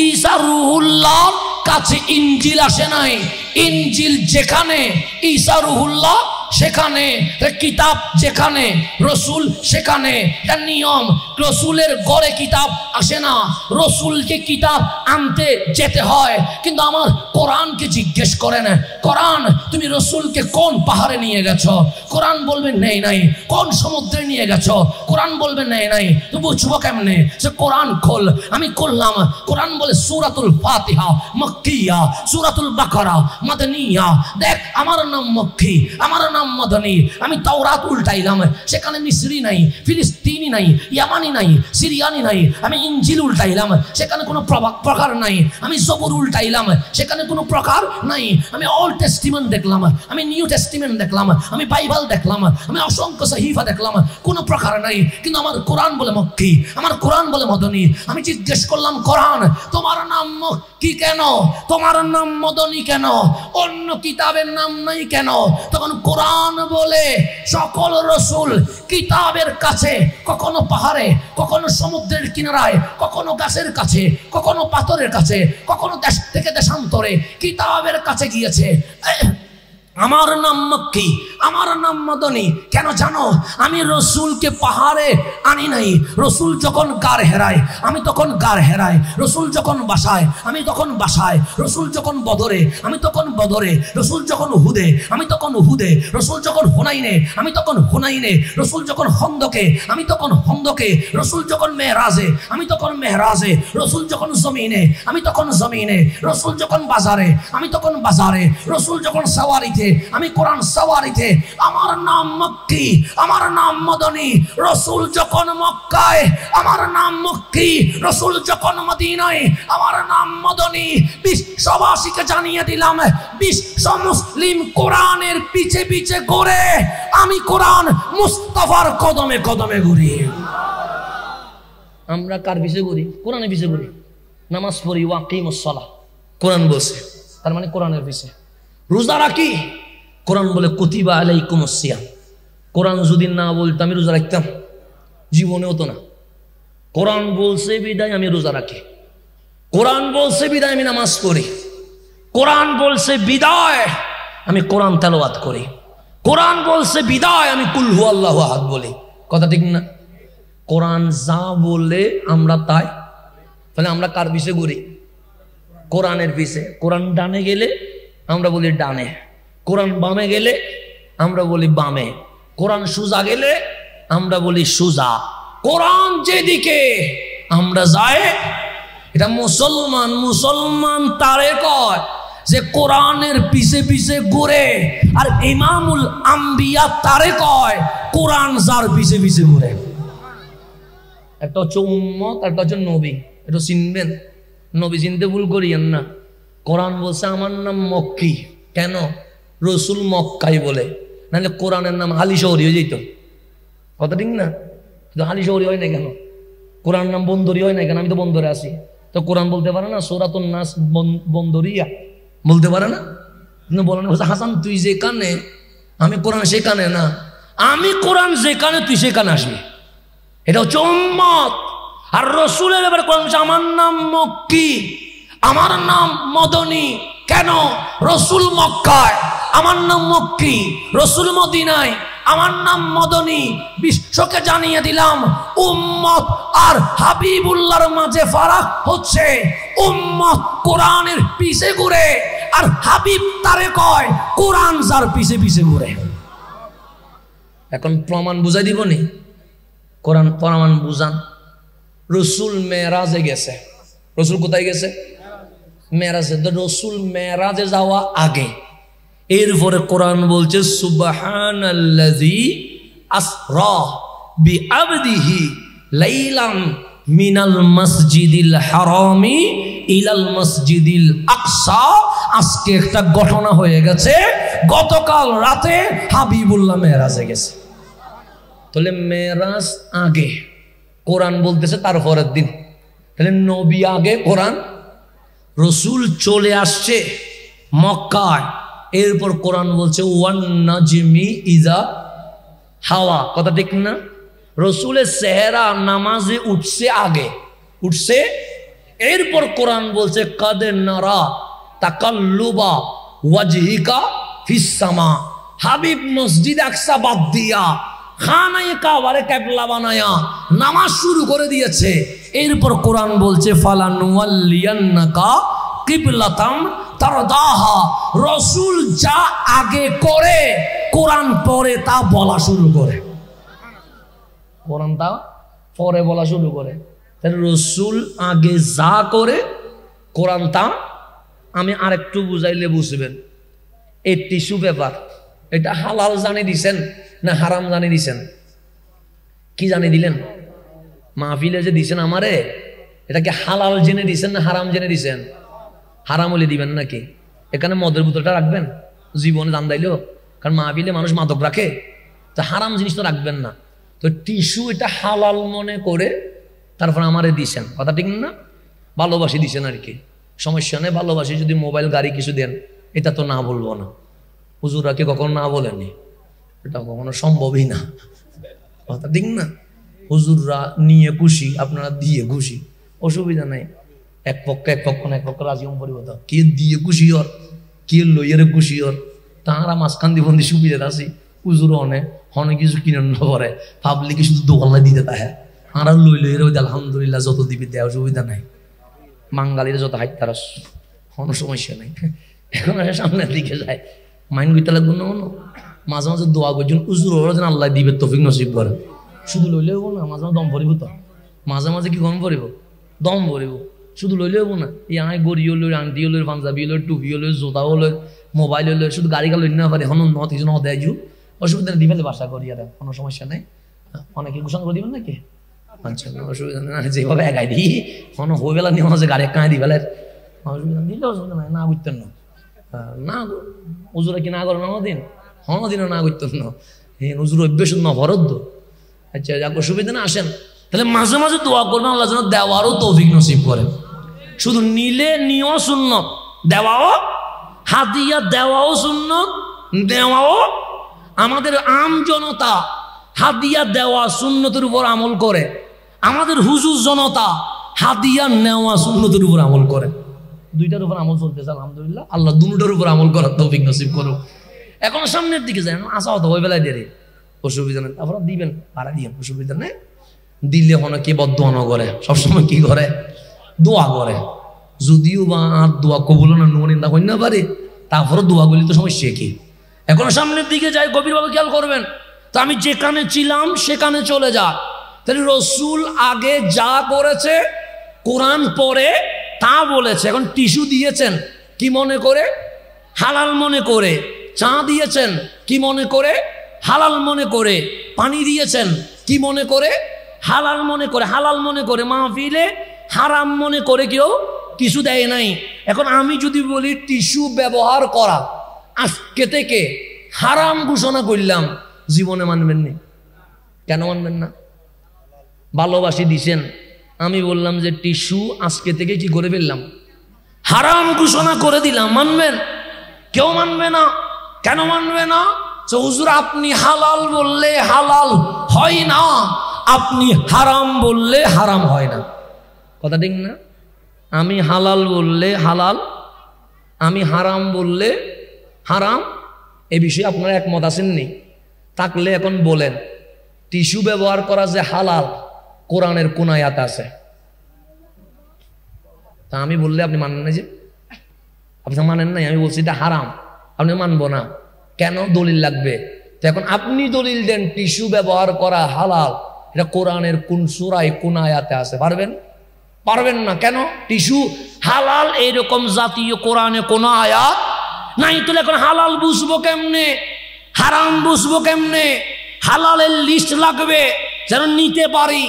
ঈসা রূহুল্লাহ কাছে ইনজিল আসে নাই। ইনজিল যেখানে, ঈসা রূহুল্লাহ সেখানে, কিতাব যেখানে, রসুল সেখানে। তার নিয়ম, রসুলের ঘরে কিতাব আসে না, রসুলকে কিতাব আনতে যেতে হয়। কিন্তু আমার কোরআনকে জিজ্ঞেস করেন, কোরআন তুমি রসুলকে কোন পাহাড়ে নিয়ে গেছো? কোরআন বলবে নেই নাই। কোন সমুদ্রে নিয়ে গেছো? কোরআন বলবে নেই নাই। তো বুঝবো কেমনে? সে কোরআন খোল। আমি করলাম। কোরআন বলে সূরাতুল ফাতিহা মক্কিয়া, সূরাতুল বাকারা মাদনিয়া। দেখ আমার নাম মক্কি, আমার নাম মাদনী। আমি তাওরাত উল্টাইলাম, সেখানে মিসরি নাই, ফিলিস্তিনি নাই, ইয়ামানি নাই, সিরিয়ানি নাই। আমি ইনজিল উল্টাইলাম, সেখানে কোনো প্রকার নাই। আমি জবুর উল্টাইলাম, সেখানে কোনো প্রকার নাই। আমি ওল্ড টেস্টিমেন্ট দেখলাম, আমি নিউ টেস্টিমেন্ট দেখলাম, আমি বাইবেল দেখলাম, আমি অসংখ্য সাহিফা দেখলাম, কোনো প্রকার নাই। কিন্তু আমার কোরআন বলে মক্কি, আমার কোরআন বলে মদনী। আমি জিজ্ঞেস করলাম কোরআন তোমার নাম মক্কি কেন? তোমার নাম মদনী কেন? অন্য কিতাবের নাম নাই কেন? তখন কোরআন বলে সকল রসুল কিতাবের কাছে, কখনো পাহাড়ে, কখনো সমুদ্রের কিনারায়, কখনো গাছের কাছে, কখনো পাথরের কাছে, কখনো দেশ থেকে দেশান্তরে কিতাবের কাছে গিয়েছে। আমার নাম মক্কি, আমার নাম মদনী। কেন জানো? আমি রসুলকে পাহাড়ে আনি নাই। রসুল যখন গার হেরায় আমি তখন গার হেরায়, রসুল যখন বাসায় আমি তখন বাসায়, রসুল যখন বদরে আমি তখন বদরে, রসুল যখন হুদে আমি তখন হুদে, রসুল যখন হুনাইনে আমি তখন হুনাইনে, রসুল যখন খন্দকে আমি তখন খন্দকে, রসুল যখন মেহরাজে আমি তখন মেহরাজে, রসুল যখন জমিনে আমি তখন জমিনে, রসুল যখন বাজারে আমি তখন বাজারে, রসুল যখন সাওয়ারিতে আমি কোরআন সাওয়ারিতে। আমার নাম মক্কি, আমার নাম মদনী। রসুল যখন মক্কায় আমার নাম মক্কি, রসুল যখন মদিনায় আমার নাম মদনী। বিশ্ববাসীকে জানিয়ে দিলাম, বিশ্ব মুসলিম কোরআনের পিছে পিছে ঘুরে, আমি কোরআন মুস্তাফার কদমে কদমে ঘুরি। আমরা কার পিছে ঘুরি? কোরআনের পিছে ঘুরি। নামাজ পড়ি, ওয়াকিমুস সালাহ, কোরআন বসে, তার মানে কোরআনের পিছে। রোজা রাখি, কোরআন বলে কুতিবা আলাইকুমুস সিয়াম। কোরআন যদি না বলতো আমি রোজা রাখতাম? জীবনেও তো না। কোরআন বলছে বিদায় আমি রোজা রাখি, কোরআন বলছে বিদায় আমি নামাজ পড়ি, কোরআন বলছে বিদায় আমি কোরআন তেলাওয়াত করি, কোরআন বলছে বিদায় আমি কুল হু আল্লাহু আহাদ বলি। কথা ঠিক না? কোরআন যা বলে আমরা তাই। তাহলে আমরা কার পিছে ঘুরি? কোরআনের পিছে। কোরআন ডানে গেলে আমরা বলি ডানে, কোরআন বামে গেলে আমরা বলি বামে, কোরআন সোজা গেলে আমরা বলি সোজা। কোরআন যেদিকে আমরা যাই, এটা মুসলমান। মুসলমান তারে কয় যে কোরআনের পিছে পিছে ঘুরে। আর ইমামুল আম্বিয়া তারে কয় কোরআন যার পিছে পিছে ঘুরে। একটা হচ্ছে উম্মত, একটা হচ্ছে নবী। এটা চিনবেন, নবী চিনতে ভুল করিয়েন না। কোরআন বলছে আমার নাম মক্কি। কেন? রসুল মক্কাই বলে, নাহলে কোরআনের নাম হালি শহরি হয়ে যেত। কথা ঠিক না? হালি শহরি হয় না কেন? কোরআন নাম বন্দরি হয় না কেন? আমি তো বন্দরে আছি, তো কোরআন বলতে পারে না? সূরাতুন নাস বন্দরিয়া বলতে পারে না? বলেন হাসান তুই যেখানে, আমি কোরআন সেখানে না। আমি কোরআন যেখানে, তুই সেখানে আসবি। এটা হচ্ছে উম্মত। আর রসুলের এবার কোরআন আমার নাম মক্কি, আমার নাম মদনী। কেন? রসুল মক্কায়, আমার নাম মক্কি, রসুল মদিনায়, আমার নাম মদনী। বিশ্বকে জানিয়ে দিলাম উম্মত আর হাবিবুল্লাহর মাঝে ফারাক হচ্ছে উম্মত কোরআনের পিছে ঘুরে, আর হাবিব তারে কয় কোরআন যার পিছে পিছে ঘুরে। এখন প্রমাণ বুঝাই দিব নি? কোরআন প্রমাণ বুঝান। রসুল মেরাজে গেছে। রসুল কোথায় গেছে? মেরাজে। রসুল মেরাজে যাওয়া আগে এরপরে কোরআন বলছে সুবহানাল্লাযী আসরা বিআবদিহি লাইলাম মিনাল মসজিদিল হারামি ইলাল মসজিদিল আকসা। আজকে একটা ঘটনা হয়ে গেছে, গতকাল রাতে হাবিবুল্লাহ মেরাজে গেছে। তাহলে মেরাজ আগে, কোরআন বলতেছে তার পরের দিন। তাহলে নবী আগে, কোরআন। রসুল চলে আসছে মক্কায়, এরপর কোরআন বলছে ওয়ান নাজমি ইজা হাওয়া। কথা ঠিক না? রসুলের চেহারা নামাজে উঠছে আগে, উঠছে। এরপর কোরআন বলছে কাদে নারা তাকাল্লুবা ওয়াজহিকা ফিস সামা। হাবিব মসজিদ আকসা বাদ দিয়া খানায়ে কাবারে কিবলা বানায়া নামাজ শুরু করে দিয়েছে। এরপর কোরআন বলছে ফালানুওয়াল্লিয়ান্নাকা কিবলাতাম তারদাহা। রসুল যা আগে করে কোরআন পরে তা বলা শুরু করে। কোরআন তা পরে বলা শুরু করে। তাহলে রসুল আগে যা করে কোরআন তা। আমি আরেকটু বুঝাইলে বুঝবেন। এই টিস্যু পেপার, এটা হালাল জানি দিছেন না হারাম জানি দিছেন? কি জানি দিলেন? মাহফিলে যে দিছেন আমারে, এটাকে হালাল জেনে দিছেন না হারাম জেনে দিছেন? হারাম হলে দিবেন নাকি? এখানে মদের বোতলটা রাখবেন জীবনে দান দাইল? কারণ মাহফিলে মানুষ মাদক রাখে, তা হারাম জিনিস তো রাখবেন না। তো টিস্যু এটা হালাল মনে করে তারপর আমারে দিছেন। কথা ঠিক না? ভালোবাসি দিছেন আর কি, সমস্যা নেই। ভালোবাসি যদি মোবাইল গাড়ি কিছু দেন, এটা তো না বলবো না। হুজুররা কি কখনো না বলেনি? এটা কখনো সম্ভবই না। কথা ঠিক না? হুজুররা নিয়ে খুশি, আপনারা দিয়ে খুশি, অসুবিধা নাই। এক পক্ষ না এক পক্ষ রাজি পরিবর্ত, কে দিয়ে খুশি ওর, কে লইয়ের খুশি ওর। তাহারা মাঝখান দিয়ে বন্দি সুবিধা আছে। হুজুর অনেক কিছু কিনে না করে, পাবলিকে শুধু দোকানে দিতে তাহে। আর লইয়ের আলহামদুলিল্লাহ যত দিবি দেয়, অসুবিধা নাই। বাঙালিরা যত হাইট তার কোনো সমস্যা নাই। এখন আসে সামনের দিকে যায়, মাইন করতে লাগবে না। মাঝে মাঝে দোয়া করছেন উজুর যেন আল্লাহ দিবে তৌফিক নসিব করে। শুধু লইলে হবো না, মাঝে মাঝে দম ভরিব। তো মাঝে মাঝে কি গরম ভরিব? দম ভরিব। শুধু লইলে হবো না। এই আয় গড়িও লই, আংটিও লই, পাঞ্জাবিও লই, টুপিও লই, জোতাও লই, মোবাইল লই, শুধু গাড়ি লই না পারে। এখন ন কিছু দেয় যু অসুবিধা নেই, দিবেন বাসা করি, আর কোনো সমস্যা নেই। অনেকে ঘোষণা করে দিবেন নাকি? আচ্ছা, অসুবিধা নেই। যেভাবে একাই দিই কোনো হয়ে বেলা নিয়ে হচ্ছে গাড়ি কাঁয়ে দি বেলার অসুবিধা দিলে অসুবিধা নাই। না বুঝতেন না, না উজুরা কি না করেন দিন? দিনও না করতেন না। উজুর অভ্যেস ন ভরদ্দ। আচ্ছা, যাক অসুবিধা না, আসেন। তাহলে মাঝে মাঝে দোয়া করবেন আল্লাহ যেন দেওয়ারও তৌফিক নসিব করে। শুধু নিলে নিয়েও সুন্নত, দেওয়াও হাদিয়া দেওয়াও সুন্নত, দেওয়াও। আমাদের আম জনতা হাদিয়া দেওয়া সুন্নতের উপর আমল করে, আমাদের হুজুর জনতা হাদিয়া নেওয়া সুন্নতের উপর আমল করে। দুইটার উপর আমল চলতেছে আলহামদুলিল্লাহ। আল্লাহ দুটোর উপর আমল করার তৌফিক নসিব করুক। এখন সামনের দিকে যায় না, আসা হতো ওই বেলায় দেরি, অসুবিধা নেই। তারপর দিবেন, পাড়া দিবেন, অসুবিধা নেই। দিলে হনে কে বদোয়া না করে, সবসময় কি করে? দোয়া করে। যদিও বা আর দোয়া কবুল না নিন্দা করি না পারে, তারপরে দোয়া করলে তো সমস্যা কি? এখন সামনের দিকে যাই, গভীরভাবে খেয়াল করবেন। তো আমি যেখানে ছিলাম সেখানে চলে যা। তাহলে রসুল আগে যা করেছে কোরআন পরে তা বলেছে। এখন টিস্যু দিয়েছেন কি মনে করে? হালাল মনে করে। চা দিয়েছেন কি মনে করে? হালাল মনে করে। পানি দিয়েছেন কি মনে করে? হালাল মনে করে। হালাল মনে করে। মাহফিলে হারাম মনে করে কেউ টিস্যু দেয় নাই। এখন আমি যদি বলি টিস্যু ব্যবহার করা আজকে থেকে হারাম ঘোষণা করলাম, জীবনে মানবেন না। কেন মানবেন না? ভালোবাসি দিছেন, আমি বললাম যে টিস্যু আজকে থেকে কি করে ফেললাম, হারাম ঘোষণা করে দিলাম, মানবেন? কেউ মানবে না। কেন মানবে না? হুজুর আপনি হালাল বললে হালাল হয় না, আপনি হারাম বললে হারাম হয় না। কথা ঠিক না? আমি হালাল বললে হালাল, আমি হারাম বললে হারাম। এ বিষয়ে আপনারা একমত আছেন নি? থাকলে এখন বলেন, টিস্যু ব্যবহার করা যে হালাল কোরআনের কোন আয়াত আছে? তা আমি বললে আপনি মানেন না যে আপনি মানেন নাই, আমি বলছি এটা হারাম, আপনি মানবো না। কেন? দলিল লাগবে। তো এখন আপনি দলিল দেন টিস্যু ব্যবহার করা হালাল, এটা কোরআনের কোন সূরায় কোন আয়াতে আছে? পারবেন? পারবেন না। কেন? টিস্যু হালাল এইরকম জাতীয় কোরআনে কোন আয়াত নাই। তো এখন হালাল বুঝবো কেমনে, হারাম বুঝবো কেমনে? হালালের লিস্ট লাগবে যেন নিতে পারি,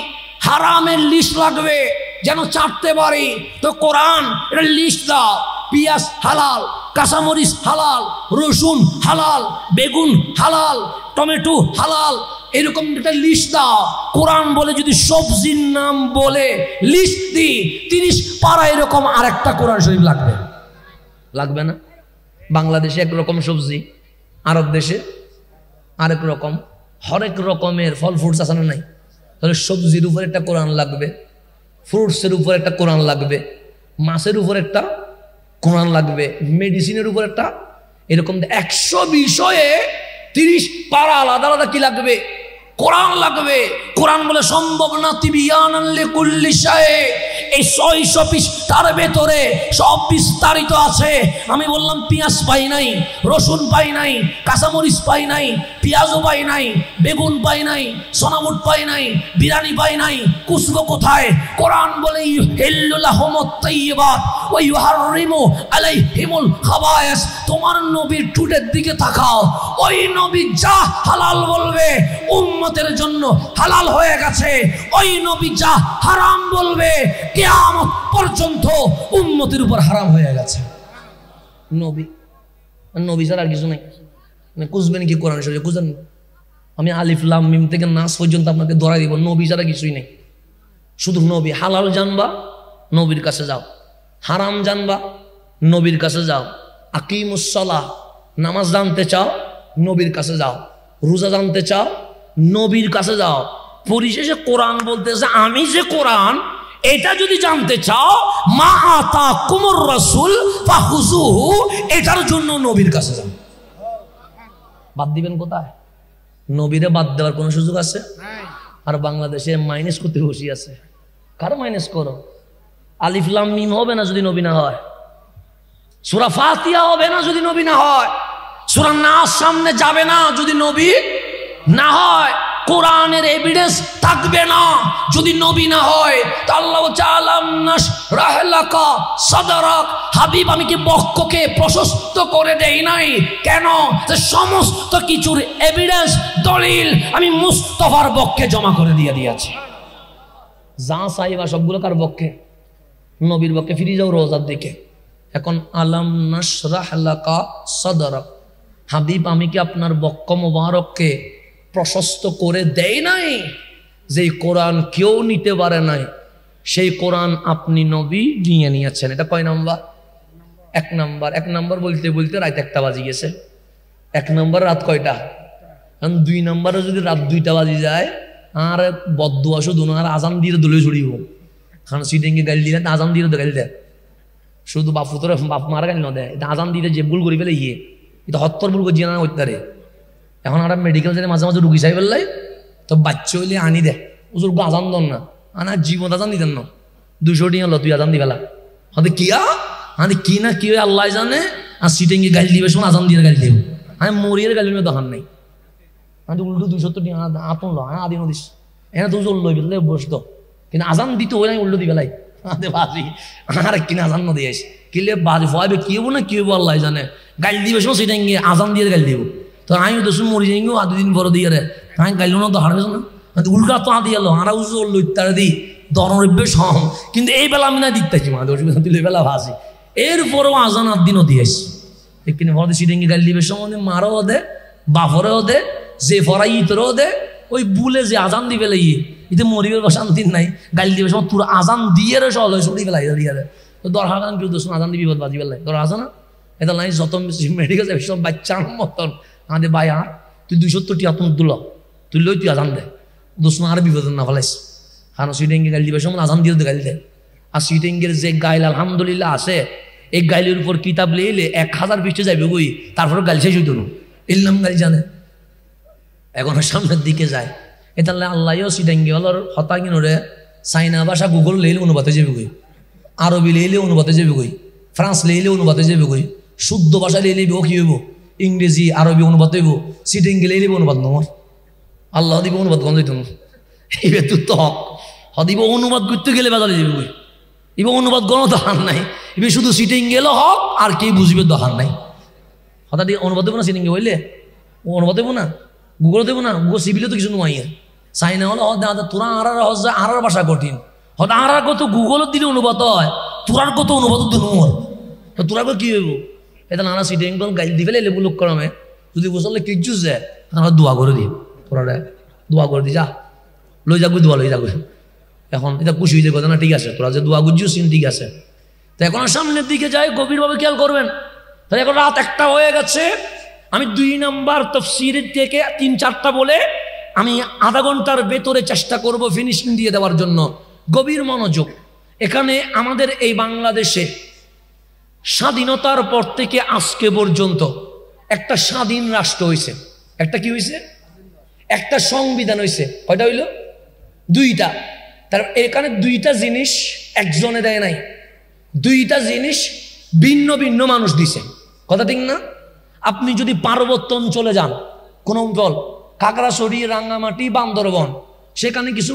হারামের লিস্ট লাগবে যেন চাটতে পারি। তো কোরআন এটা লিস্ট দাও, পেঁয়াজ হালাল, কাঁচামরিচ হালাল, রসুন হালাল, বেগুন হালাল, টমেটো হালাল, এরকম একটা লিস্ট দাও। কোরআন বলে যদি সবজির নাম বলে লিস্ট দিই 30 পারা এরকম আরেকটা কোরআন শরীফ লাগবে, লাগবে না? বাংলাদেশে একরকম সবজি, আরব দেশে আরেক রকম, হরেক রকমের ফল ফ্রুটস আছে না নাই? তাহলে সবজির উপর একটা কোরআন লাগবে, ফ্রুটসের উপর একটা কোরআন লাগবে, মাছের উপর একটা কোরআন লাগবে, মেডিসিনের উপর একটা, এরকম 100 বিষয়ে 30 পারা আলাদা আলাদা কি লাগবে? কোরআন লাগবে। কোরআন বলে সম্ভব না তিবিয়ানান লিকুল্লি শাই, এই 600 পৃষ্ঠার ভেতরে সব বিস্তারিত আছে। আমি বললাম পেঁয়াজ পাই নাই, রসুন পাই নাই, কাঁচামরিচ পাই নাই, পেঁয়াজও পাই নাই, বেগুন পাই নাই, সোনামুট পাই নাই, বিরিয়ানি পাই নাই, কুসবো কোথায়? কোরআন বলে ইউহিল্লু লাহুমুত তাইয়্যিবাত ওয়া ইউহাররিমু আলাইহিমুল খাবায়েস। তোমার নবীর টুটের দিকে তাকাও, ওই নবী যা হালাল বলবে উম্মতের জন্য হালাল হয়ে গেছে, ওই নবী যা হারাম বলবে কিয়ামত পর্যন্ত উম্মতের উপর হারাম হয়ে গেছে। নবী নবী ছাড়া আর কিছু নাই। খুঁজবেন কি কোরআন শরীফে? খুঁজেন। আমি আলিফ লাম মিম থেকে নাস পর্যন্ত আপনাকে ধরাই দিব, নবী ছাড়া কিছুই নেই। শুধু নবী। হালাল জানবা, নবীর কাছে যাও। হারাম জানবা, নবীর কাছে যাও। আকিমুস সালাহ, নামাজ জানতে চাও, নবীর কাছে যাও। রোজা জানতে চাও, নবীর কাছে যাও। পরিশেষে কোরআন বলতেছে আমি যে কোরআন, এটা যদি জানতে চাও মা আতাকুমুর রাসূল ফাখুযুহু, এটার জন্য নবীর কাছে যাও। বাদ দিবেন কোথায়? নবীরে বাদ দেওয়ার কোনো সুযোগ আছে? আর বাংলাদেশে মাইনাস করতে বসে আছে। কার মাইনাস করো? আলিফ লাম মিম হবে না যদি নবী না হয়, সূরা ফাতিহা হবে না যদি নবী না হয়, সূরা নাস সামনে যাবে না যদি নবী না হয়, কোরআনের এভিডেন্স থাকবে না যদি নবী না হয়। তা আল্লাহ তাআলা নাশরাহ লাকা সাদরাক, হাবিব আমি কি বক্ষকে প্রশস্ত করে দেই নাই? কেন? যে সমস্ত কিছুর এভিডেন্স দলিল আমি মুস্তাফার বক্ষে জমা করে দিয়ে দিয়েছি। যা চাইবা সবগুলো কার বক্ষে? নবীর বক্ষে। ফিরে যাও রোজার দিকে। এখন আলাম নাশরাহ লাকা সাদরাক, হাবিব আমি কি আপনার বক্ষ মোবারককে প্রশস্ত করে দেয় নাই? যেই কোরআন কেউ নিতে পারে নাই, সেই কোরআন আপনি নবী নিয়ে নিয়েছেন। এটা কয় নাম্বার? 1 নাম্বার। 1 নাম্বার বলতে বলতে রাত 1টা বাজি গেছে। 1 নাম্বার রাত কয়টা? 2 নাম্বারে যদি রাত 2টা বাজি যায় আর বদদুয়া শুধু না, আর আজান দিয়ে দলে ছড়িব। খান সিটেঙ্গে গালি দিলে আজান দিয়ে গালি দেয়, শুধু বাপু তোর বাপ মারা গালি না দেয়, এটা আজান দিতে যে ভুল করি ফেলে এটা হত্তর ভুল করছি না হইতারে। এখন একটা মেডিকেল থেকে মাঝে মাঝে রুগী চাই ফেললাই তো বাচ্চা হইলে আনি দেয়, ওজোর আজান দন না, আনার জীবন আজান দিতেন না। 200 টিয়া তুই আজান দি ফেলা হতে কিয়া আরে কি না কি আল্লাহ জানে। আর সিটেঙ্গে গালি দিবে শোন, আজান দিয়ে গালি দেব। আমি মরিয়ার গালি দোকান নাই। আমি উল্টো 270 টিয়া আপন লো আদি নদিস এনে তো জল লই ফেললে বসতো, কিন্তু আজান দিতে হই নাই উল্টো দি ফেলাই বাজি আর কিনা আজান ন দিয়ে কিলে বাজি ভয় কি হবো না কি হবো আল্লাহ জানে। গালি দিবে শোন সিটেঙ্গে আজান দিয়ে গালি দেবো। তো আমি তো মরি যাই আধ দিন পরে দিয়ে রে আমি গাইল না তো হারবে না, উল্টা তো আদি এলো হারা উজল ইত্যাদি দিই দরবেশ হম। কিন্তু এই বেলা আমি না দিতেছি মা অসুবিধা তুলে বেলা ভাসি। এরপরেও আজান 8 দিনও দিয়েছি। এখানে ভরে সিটেঙ্গে গালি দিবে সময় মারও দে, বাফরেও দে, যে ফরাই ইতরেও দে, ওই বুলে যে আজান দি ফেলে এতে মরিবের শান্তি নাই। গালি দিবে সময় তোর আজান দিয়ে রে সল ছুটি ফেলাই দিয়ে তো দর হাজান কেউ দোষ আজান দিবি বাজি ফেলাই দর আসে না। এটা নাই যত মেডিকেল সব বাচ্চার মতন আমাদের ভাই আর তুই 270 টিয়া তুই লই তুই আজান দে দোষ আর বিপদ না ফেলাইস। কারণ সিটেঙ্গে গালি দিবে সময় আজান দিয়ে গালি দেয়। আর সিটেঙ্গের যে গাইল আলহামদুলিল্লাহ আছে, এই গাইলের উপর কিতাব লিখলে 1000 পৃষ্ঠা যাইবে গই, তারপরে গাইল শেষ হইত না। এলাম গাইল জানে এখন সামনের দিকে যায়। এটা আল্লাহও সিটেঙ্গে হলার হতাঙ্গিন রে চাইনা ভাষা গুগল লেলে অনুবাদে যাবে গই, আরবি লেলে অনুবাদে যাবে গই, ফ্রান্স লেইলে অনুবাদ হয়ে যাবে কই, শুদ্ধ ভাষা লেইলে ও কি হইব, ইংরেজি আরবি অনুবাদ হইব, সিটিং গেলে অনুবাদ নয়, আল্লাহ দিব অনুবাদ গন্ধ হইত এইবার তুই তো হক হদিব অনুবাদ করতে গেলে বাজারে যাবে কই, এবার অনুবাদ গণ দরকার নাই, এবার শুধু সিটিং গেলে হক আর কে বুঝবে দরকার নাই। হঠাৎ অনুবাদ দেবো না সিটিং হইলে ও অনুবাদ দেবো না, গুগল দেবো না, গুগল সিভিলে তো কিছু নয় চাইনা হলে তোরা আর ভাষা কঠিন হয়তো আর কত গুগল দিলে অনুবাদ হয়, তোরার কত অনুবাদ দুনুর তোরা কি হইব, এটা নানা সিটিং গাইল দি ফেলে লোক করামে যদি বসলে কিচ্ছু যায় তাহলে দোয়া করে দিই, তোরা দোয়া করে দি যা লই যাবো, দোয়া লই যাবো। এখন এটা খুশি হয়ে কথা না, ঠিক আছে তোরা যে দোয়া গুজিও সিন ঠিক আছে। তো এখন সামনের দিকে যাই, গভীরভাবে খেয়াল করবেন। তাহলে এখন রাত 1টা হয়ে গেছে, আমি 2 নাম্বার তাফসীর থেকে 3-4টা বলে আমি আধা ঘন্টার ভেতরে চেষ্টা করব ফিনিশিং দিয়ে দেওয়ার জন্য। গভীর মনোযোগ। এখানে আমাদের এই বাংলাদেশে স্বাধীনতার পর থেকে আজকে পর্যন্ত একটা স্বাধীন রাষ্ট্র হয়েছে, একটা কি হয়েছে, একটা সংবিধান হয়েছে। কয়টা হইল? 2টা। তার এখানে 2টা জিনিস একজনে দেয় নাই, 2টা জিনিস ভিন্ন ভিন্ন মানুষ দিছে, কথা ঠিক না? আপনি যদি পার্বত্য অঞ্চলে যান, কোন অঞ্চল, খাগড়াছড়ি, রাঙ্গামাটি, বান্দরবন, সেখানে কিছু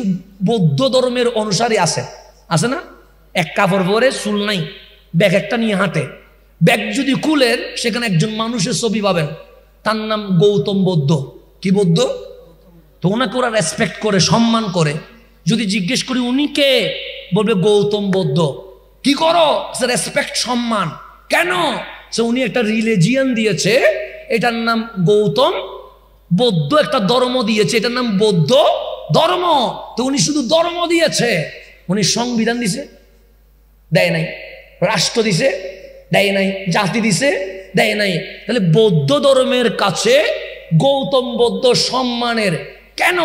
বৌদ্ধ ধর্মের অনুসারী আছে, আছে না? এক কাপড় পরে, চুল নাই, ব্যাগ একটা নিয়ে হাঁটে, ব্যাগ যদি খুলেন সেখানে একজন মানুষের ছবি পাবেন, তার নাম গৌতম বৌদ্ধ। কি বৌদ্ধ? তো ওনাকে ওরা রেসপেক্ট করে, সম্মান করে। যদি জিজ্ঞেস করি উনি কে, বলবে গৌতম বৌদ্ধ। কি করো? রেসপেক্ট, সম্মান। কেন? সে উনি একটা রিলিজিয়ান দিয়েছে, এটার নাম গৌতম বৌদ্ধ, একটা ধর্ম দিয়েছে, এটার নাম বৌদ্ধ ধর্ম। তো উনি শুধু ধর্ম দিয়েছে, উনি সংবিধান দিছে? দেয় নাই। রাষ্ট্র দিছে? দেয় নাই। জাতি দিছে? দেয় নাই। তাহলে বৌদ্ধ ধর্মের কাছে গৌতম বৌদ্ধ সম্মানের। কেন?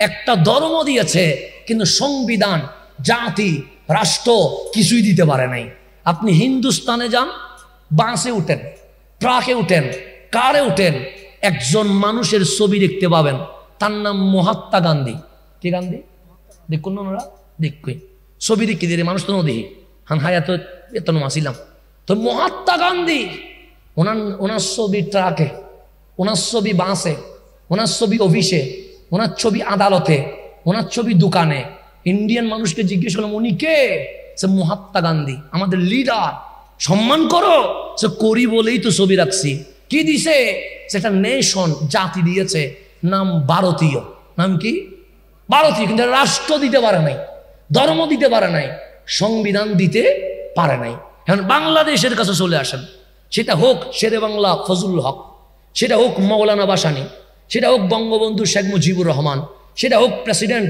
একটা ধর্ম দিয়েছে, কিন্তু সংবিধান, জাতি, রাষ্ট্র কিছুই দিতে পারে নাই। আপনি হিন্দুস্তানে যান, বাসে উঠেন, ট্রাকে উঠেন, কারে উঠেন, একজন মানুষের ছবি দেখতে পাবেন, তার নাম মহাত্মা গান্ধী। কি গান্ধী? দেখুন না ওরা, দেখুই ছবি দেখি দিয়ে মানুষ তো দেখি হান হায়া তো এত মাসিলাম। তো মহাত্মা গান্ধী, ওনার ছবি ট্রাকে, ওনার ছবি বাসে, ওনার ছবি অফিসে, ওনার ছবি আদালতে, ওনার ছবি দোকানে। ইন্ডিয়ান মানুষকে জিজ্ঞেস করলাম উনি কে? সে মহাত্মা গান্ধী, আমাদের লিডার। সম্মান করো। সে করি বলেই তো ছবি রাখছি। কি দিছে? সেটা নেশন, জাতি দিয়েছে, নাম ভারতীয়। নাম কি? ভারতীয়। কিন্তু রাষ্ট্র দিতে পারে নাই, ধর্ম দিতে পারে নাই, সংবিধান দিতে পারে নাই। এখন বাংলাদেশের কাছে চলে আসেন, সেটা হোক শেরে বাংলা ফজলুল হক, সেটা হোক মৌলানা ভাসানী, সেটা হোক বঙ্গবন্ধু শেখ মুজিবুর রহমান, সেটা হোক প্রেসিডেন্ট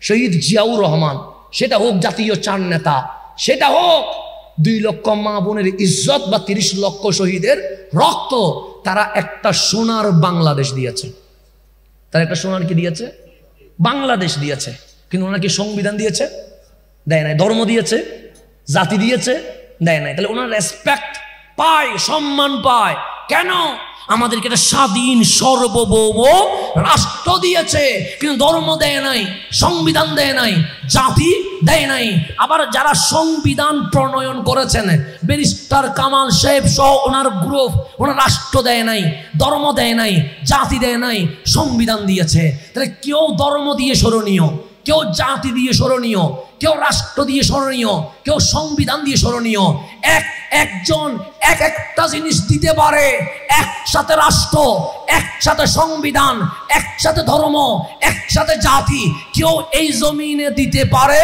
শহীদ জিয়াউর রহমান, সেটা হোক জাতীয় 4 নেতা, সেটা হোক 2 লক্ষ মা বোনের ইজ্জত বা 30 লক্ষ শহীদের রক্ত। তারা একটা সোনার বাংলাদেশ দিয়েছে। তারা একটা সোনার কি দিয়েছে? বাংলাদেশ দিয়েছে। কিন্তু ওনারা কি সংবিধান দিয়েছে? দেয় নাই। ধর্ম দিয়েছে? জাতি দিয়েছে? দেয় নাই। তাহলে ওনার রেসপেক্ট পায়, সম্মান পায়। কেন? আমাদেরকে একটা স্বাধীন সার্বভৌম রাষ্ট্র দিয়েছে, কিন্তু ধর্ম দেয় নাই, সংবিধান দেয় নাই, জাতি দেয় নাই। আবার যারা সংবিধান প্রণয়ন করেছেন, ব্যারিস্টার কামাল সাহেব সহ ওনার গ্রুপ, ওনার রাষ্ট্র দেয় নাই, ধর্ম দেয় নাই, জাতি দেয় নাই, সংবিধান দিয়েছে। তাহলে কেউ ধর্ম দিয়ে স্মরণীয়, কেউ জাতি দিয়ে স্মরণীয়, কেউ রাষ্ট্র দিয়ে স্মরণীয়, কেউ সংবিধান দিয়ে স্মরণীয়। একজন একটা জিনিস দিতে পারে, একসাথে রাষ্ট্র, একসাথে সংবিধান, একসাথে ধর্ম, একসাথে জাতি কেউ এই জমিনে দিতে পারে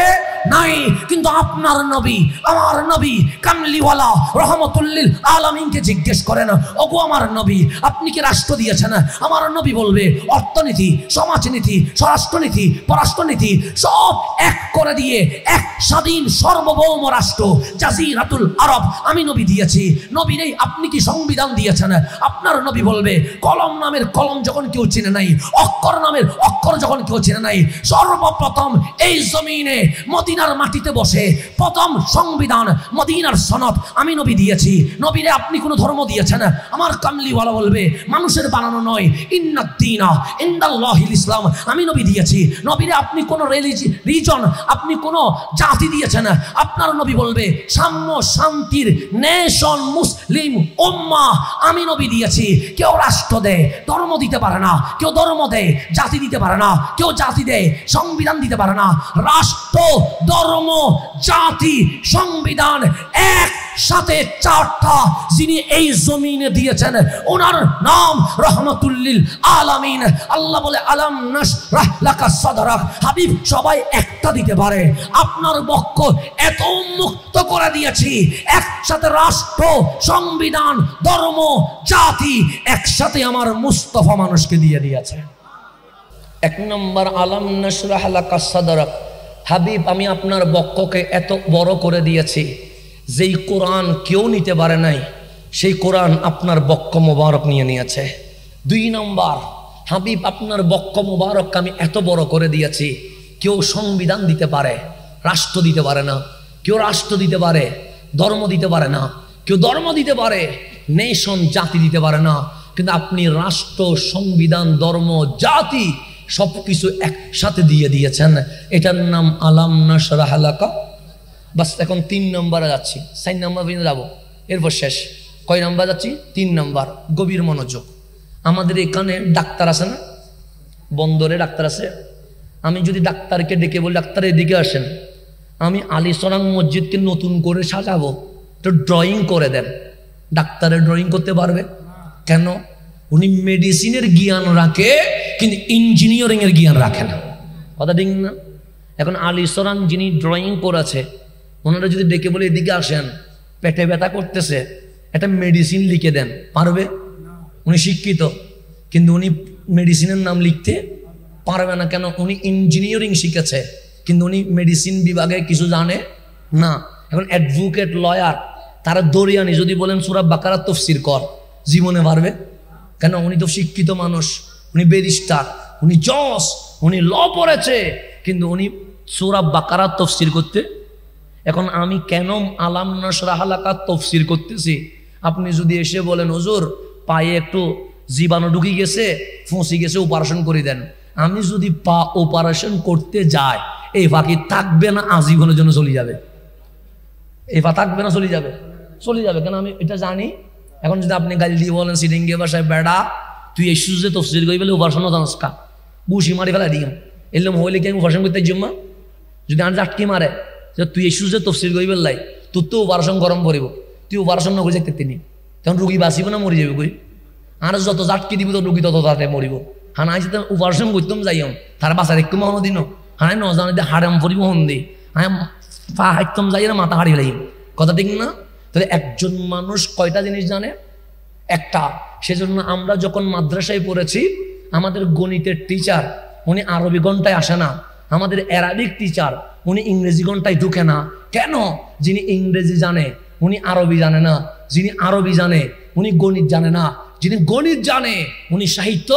নাই। কিন্তু আপনার নবী, আমার নবী কামলিওয়ালা রহমতুল্লিল আলামিনকে জিজ্ঞেস করেন, ওগো আমার নবী, আপনি কি রাষ্ট্র দিয়েছেন? আমার নবী বলবে অর্থনীতি, সমাজনীতি, স্বরাষ্ট্রনীতি, পররাষ্ট্রনীতি সব এক করে দিয়ে এক স্বাধীন সার্বভৌম রাষ্ট্র জাজিরাতুল আরব আমি নবী দিয়েছি। নবী নেই, আপনি কি সংবিধান দিয়েছেন? আপনার নবী বলবে কলম নামের কলম যখন কেউ চিনে নাই, অক্ষর নামের অক্ষর যখন কেউ চিনে নাই, সর্বপ্রথম এই জমিনে মদিনার মাটিতে বসে প্রথম সংবিধান, মদিনার সনদ আমি নবী দিয়েছি। নবীরে আপনি কোন ধর্ম দিয়েছেন? আমার কামলিওয়ালা বলবে মানুষের বানানো নয়, ইন্নাদ্দীনা ইনদাল্লাহিল ইসলাম আমি নবী দিয়েছি। নবীরে আপনি কোন রিজন, আপনি কোন কোনো জাতি দিয়েছেন। আপনার নবী বলবে সাম্য শান্তির নেশন মুসলিম উম্মাহ আমি নবী দিয়েছি। কেউ রাষ্ট্র দেয়, ধর্ম দিতে পারে না। কেউ ধর্ম দেয়, জাতি দিতে পারে না। কেউ জাতি দেয়, সংবিধান দিতে পারে না। রাষ্ট্র, ধর্ম, জাতি, সংবিধান একসাথে চারটা যিনি এই জমিনে দিয়েছেন ওনার নাম রহমাতুল্লিল আলামিন। আল্লাহ বলে আলাম নাশরাহ লাকা সাদরাক। হাবিব সবাই একটা দিতে পারে, আপনার বক্ষ এত উন্মুক্ত করে দিয়েছি। একসাথে রাষ্ট্র, সংবিধান, ধর্ম, জাতি একসাথে আমার মুস্তাফা মানুষকে দিয়ে দিয়েছে। এক নম্বর আলাম নাশরাহ লাকা সাদরাক। হাবিব আমি আপনার বক্ষকে এত বড় করে দিয়েছি, যেই কোরআন কেউ নিতে পারে নাই সেই কোরআন আপনার বক্ষ মোবারক নিয়ে নিয়েছে। দুই নম্বর হাবিব আপনার বক্ষ মোবারক আমি এত বড় করে দিয়েছি, কেউ সংবিধান দিতে পারে, রাষ্ট্র দিতে পারে না। কেউ রাষ্ট্র দিতে পারে, ধর্ম দিতে পারে না। কেউ ধর্ম দিতে পারে, নেশন জাতি দিতে পারে না। কিন্তু আপনি রাষ্ট্র, সংবিধান, ধর্ম, জাতি সবকিছু একসাথে দিয়ে দিয়েছেন। এটার নাম আলাম নাশরাহ লাকা। বাস এখন 3 নম্বরে যাচ্ছি, 4 নম্বর পর্যন্ত যাবো, এরপর শেষ। কয় নম্বর যাচ্ছি? 3 নম্বর। গভীর মনোযোগ। আমাদের এখানে ডাক্তার আছে না, বন্দরে ডাক্তার আছে। আমি যদি ডাক্তারকে ডেকে বলি ডাক্তার এদিকে আসেন, আমি আলী সরাং মসজিদকে নতুন করে সাজাবো, তো ড্রয়িং করে দেন। ডাক্তারের ড্রয়িং করতে পারবে কেন? উনি মেডিসিনের জ্ঞান রাখে কিন্তু ইঞ্জিনিয়ারিং এর জ্ঞান রাখে না। কথা ঠিক না? এখন আলী সরাং যিনি ড্রয়িং করেছে ওনারা যদি ডেকে বলে এদিকে আসেন, পেটে ব্যথা করতেছে, একটা মেডিসিন লিখে দেন, পারবে? উনি শিক্ষিত কিন্তু উনি মেডিসিনের নাম লিখতে পারবে না। কেন? উনি ইঞ্জিনিয়ারিং শিখেছে কিন্তু উনি মেডিসিন বিভাগে কিছু জানে না। এখন অ্যাডভোকেট, লয়ার, তারা দরিয়ানি যদি বলেন সূরা বাকারা তাফসীর কর, জীবনে পারবে? কেন? উনি তো শিক্ষিত মানুষ, উনি ব্যারিস্টার, উনি জজ, উনি ল পড়েছে কিন্তু উনি সূরা বাকারা তাফসীর করতে। এখন আমি কেন আলাম নাশরাহ লাকা তাফসীর করতেছি? আপনি যদি এসে বলেন হুজুর পায়ে একটু জীবাণু ঢুকে গেছে, ফুঁসি গেছে, অপারেশন করে দেন, আমি যদি পা অপারেশন করতে যাই, এই ফাঁকি থাকবে না আজীবনের জন্য চলে যাবে। এই পা থাকবে না, চলে যাবে, চলে যাবে। কেন? আমি এটা জানি। এখন যদি আপনি গালি দিয়ে বলেন সিডিঙ্গে বাসায় বেড়া তুই এই সুযোগে তফসির করি বলে অপারেশন জানসকা বুসি মারি ফেলা দিই এলাম হইলে কি আমি অপারেশন করতে জম্মা যদি আমি আটকে মারে যে তুই এই সুযোগে তফসির করি বেলাই তোর তো অপারেশন গরম পড়ব, তুই অপারেশন নকরি দেখতে তিনি তখন রুগী বাঁচিব না মরি যাবে কই। আর যত জাটকি দিব তো রুগী তত তাতে মরিব। হানা আইসে অপারেশন করতাম যাইম তার বাঁচা দেখতাম হন দিন হানায় নজানে দিয়ে হারাম পরিব হন দি হ্যাঁ পা হাইতাম যাই না মাথা হারিয়ে লাগি। কথা ঠিক না? তাহলে একজন মানুষ কয়টা জিনিস জানে? একটা। সেজন্য আমরা যখন মাদ্রাসায় পড়েছি আমাদের গণিতের টিচার উনি আরবি ঘন্টায় আসে না, আমাদের অ্যারাবিক টিচার উনি ইংরেজি ঘন্টায় ঢুকে না। কেন? যিনি ইংরেজি জানে উনি আরবি জানে না, যিনি আরবি জানে উনি গণিত জানে না, যিনি গণিত জানে উনি সাহিত্য